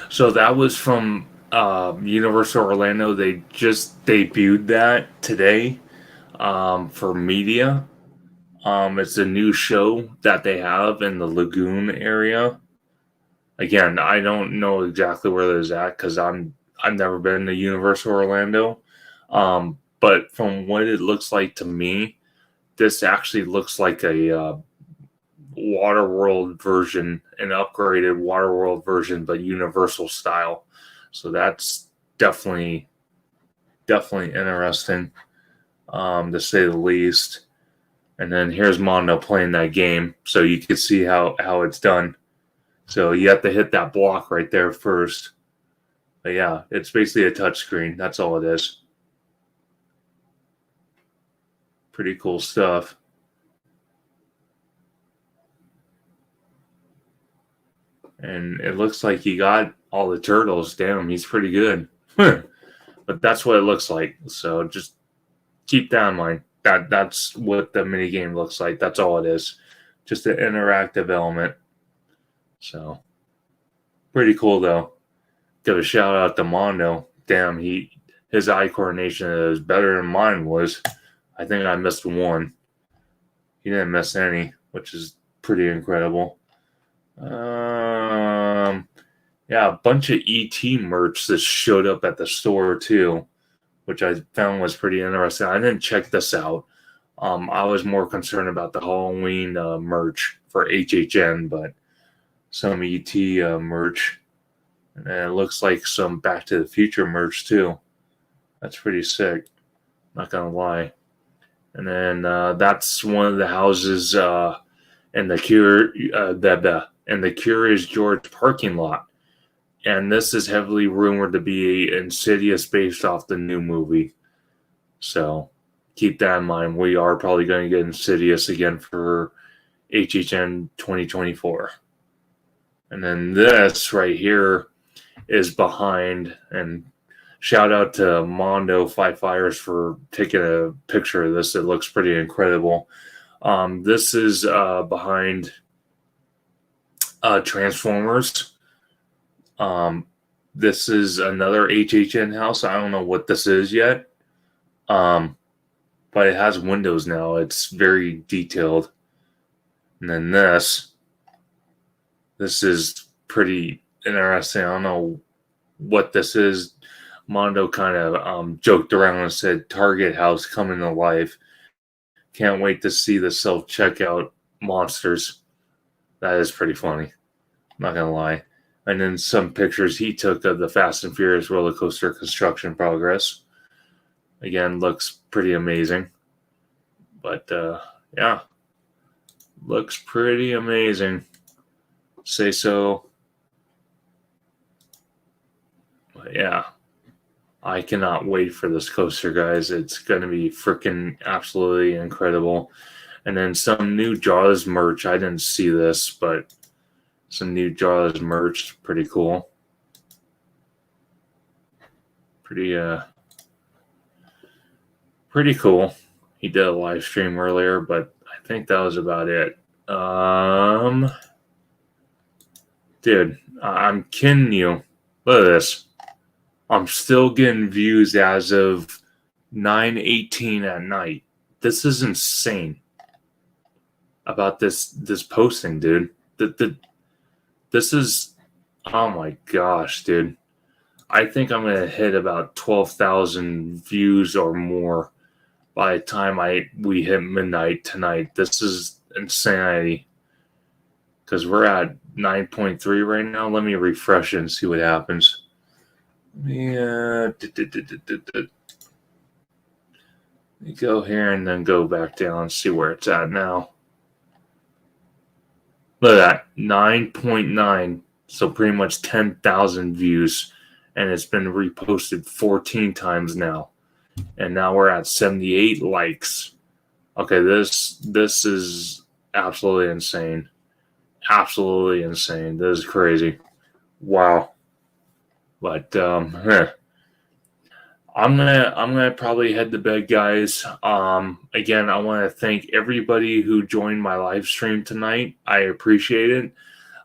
So that was from Universal Orlando. They just debuted that today for media. It's a new show that they have in the Lagoon area. Again, I don't know exactly where it's at because I've never been to Universal Orlando. But from what it looks like to me, this actually looks like a Waterworld version, an upgraded Waterworld version, but Universal style. So that's definitely interesting, to say the least. And then here's Mondo playing that game, so you can see how it's done. So you have to hit that block right there first. But yeah, it's basically a touch screen. That's all it is. Pretty cool stuff. And it looks like he got all the turtles. Damn, he's pretty good. But that's what it looks like. So just keep that in mind. That's what the mini game looks like. That's all it is. Just an interactive element. So pretty cool though. Give a shout out to Mondo. Damn, his eye coordination is better than mine was. I think I missed one. He didn't miss any, which is pretty incredible. Yeah, a bunch of ET merch that showed up at the store too, which I found was pretty interesting. I didn't check this out. I was more concerned about the Halloween merch for HHN, but some ET merch. And it looks like some Back to the Future merch too. That's pretty sick. Not gonna lie. And then that's one of the houses in the Curious George parking lot. And this is heavily rumored to be Insidious based off the new movie. So keep that in mind. We are probably going to get Insidious again for HHN 2024. And then this right here is behind, and shout out to Mondo Five Fires for taking a picture of this. It looks pretty incredible. This is behind Transformers. This is another HHN house. I don't know what this is yet. But it has windows now. It's very detailed. And then this is pretty interesting. I don't know what this is. Mondo kind of joked around and said, Target house coming to life. Can't wait to see the self-checkout monsters. That is pretty funny. I'm not going to lie. And then some pictures he took of the Fast and Furious roller coaster construction progress. Again, looks pretty amazing. But, yeah. Looks pretty amazing. Say so. But, yeah. I cannot wait for this coaster, guys. It's going to be freaking absolutely incredible. And then some new Jaws merch. I didn't see this, but some new Jaws merch. Pretty cool. Pretty cool. He did a live stream earlier, but I think that was about it. Dude, I'm kidding you. Look at this. I'm still getting views as of 9:18 at night. This is insane. About this posting, dude. This is, oh my gosh, dude. I think I'm gonna hit about 12,000 views or more by the time we hit midnight tonight. This is insanity. Because we're at 9.3 right now. Let me refresh it and see what happens. Yeah, let me go here and then go back down and see where it's at now. Look at that, 9.9. So pretty much 10,000 views, and it's been reposted 14 times now. And now we're at 78 likes. Okay, this is absolutely insane. Absolutely insane. This is crazy. Wow. But I'm gonna probably head to bed, guys. Again, I want to thank everybody who joined my live stream tonight. I appreciate it.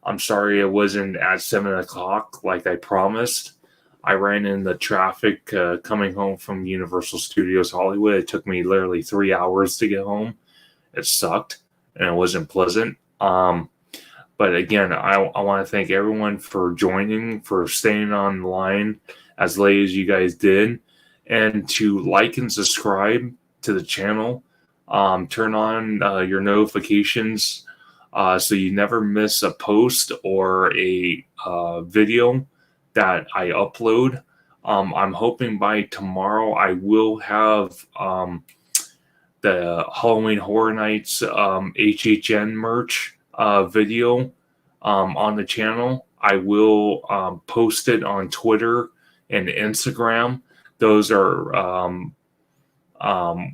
I'm sorry it wasn't at 7 o'clock like I promised. I ran into traffic coming home from Universal Studios Hollywood. It took me literally 3 hours to get home. It sucked and it wasn't pleasant. But again, I want to thank everyone for joining, for staying online as late as you guys did, and to like and subscribe to the channel. Turn on your notifications so you never miss a post or a video that I upload. I'm hoping by tomorrow I will have the Halloween Horror Nights HHN merch video on the channel. I will post it on Twitter and Instagram. Those are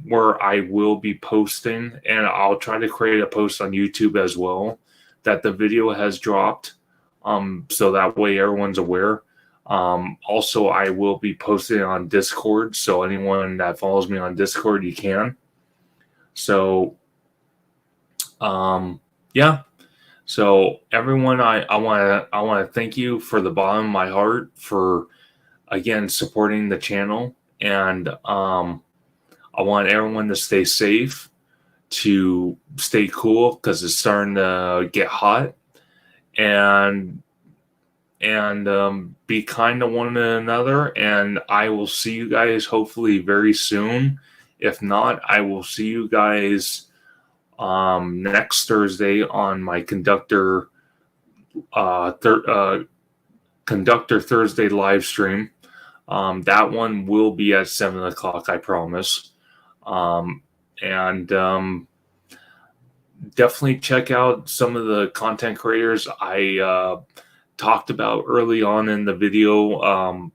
where I will be posting, and I'll try to create a post on YouTube as well that the video has dropped, so that way everyone's aware. Also, I will be posting on Discord, so anyone that follows me on Discord, you can. So, yeah. So everyone, I want to thank you for the bottom of my heart for again supporting the channel, and I want everyone to stay safe, to stay cool because it's starting to get hot, and be kind to one another. And I will see you guys hopefully very soon. If not, I will see you guys next Thursday on my Conductor Conductor Thursday live stream. That one will be at 7 o'clock, I promise. And definitely check out some of the content creators I talked about early on in the video.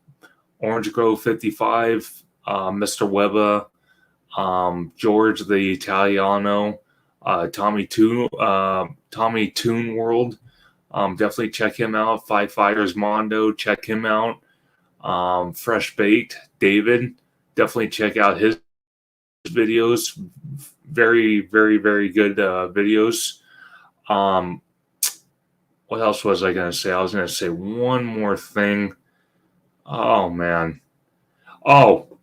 Orange Grove 55, Mr. Webba, George the Italiano, Tommy Toon World. Definitely check him out. Five Fires Mondo, check him out. Fresh Baked David, definitely check out his videos. Very, very, very good videos. What else was I going to say? I was going to say one more thing. Oh, man. Oh,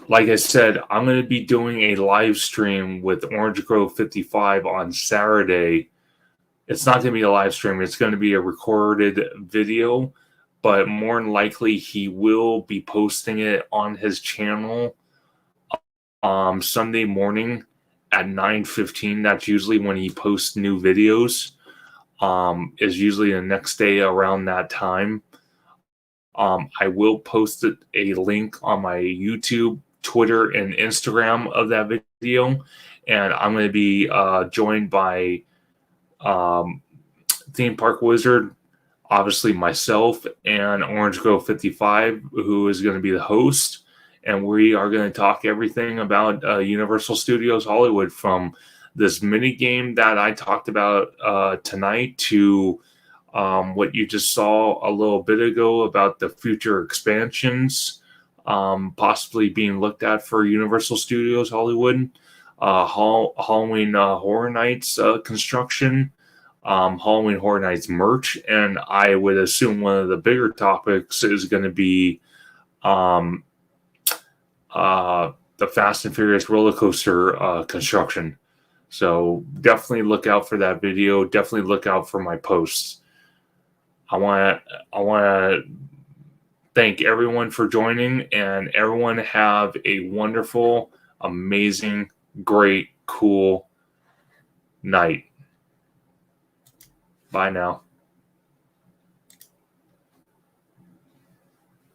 like I said, I'm going to be doing a live stream with Orange Grove 55 on Saturday. It's not going to be a live stream. It's going to be a recorded video, but more than likely he will be posting it on his channel Sunday morning at 9:15. That's usually when he posts new videos. Is usually the next day around that time. I will post a link on my YouTube, Twitter, and Instagram of that video, and I'm going to be joined by Theme Park Wizard, obviously myself, and Orange Grove 55, who is going to be the host. And we are going to talk everything about Universal Studios Hollywood, from this mini game that I talked about tonight to what you just saw a little bit ago about the future expansions possibly being looked at for Universal Studios Hollywood, Halloween Horror Nights construction, Halloween Horror Nights merch, and I would assume one of the bigger topics is going to be the Fast and Furious roller coaster construction. So definitely look out for that video. Definitely look out for my posts. I want to thank everyone for joining, and everyone have a wonderful, amazing, great, cool night. Bye now.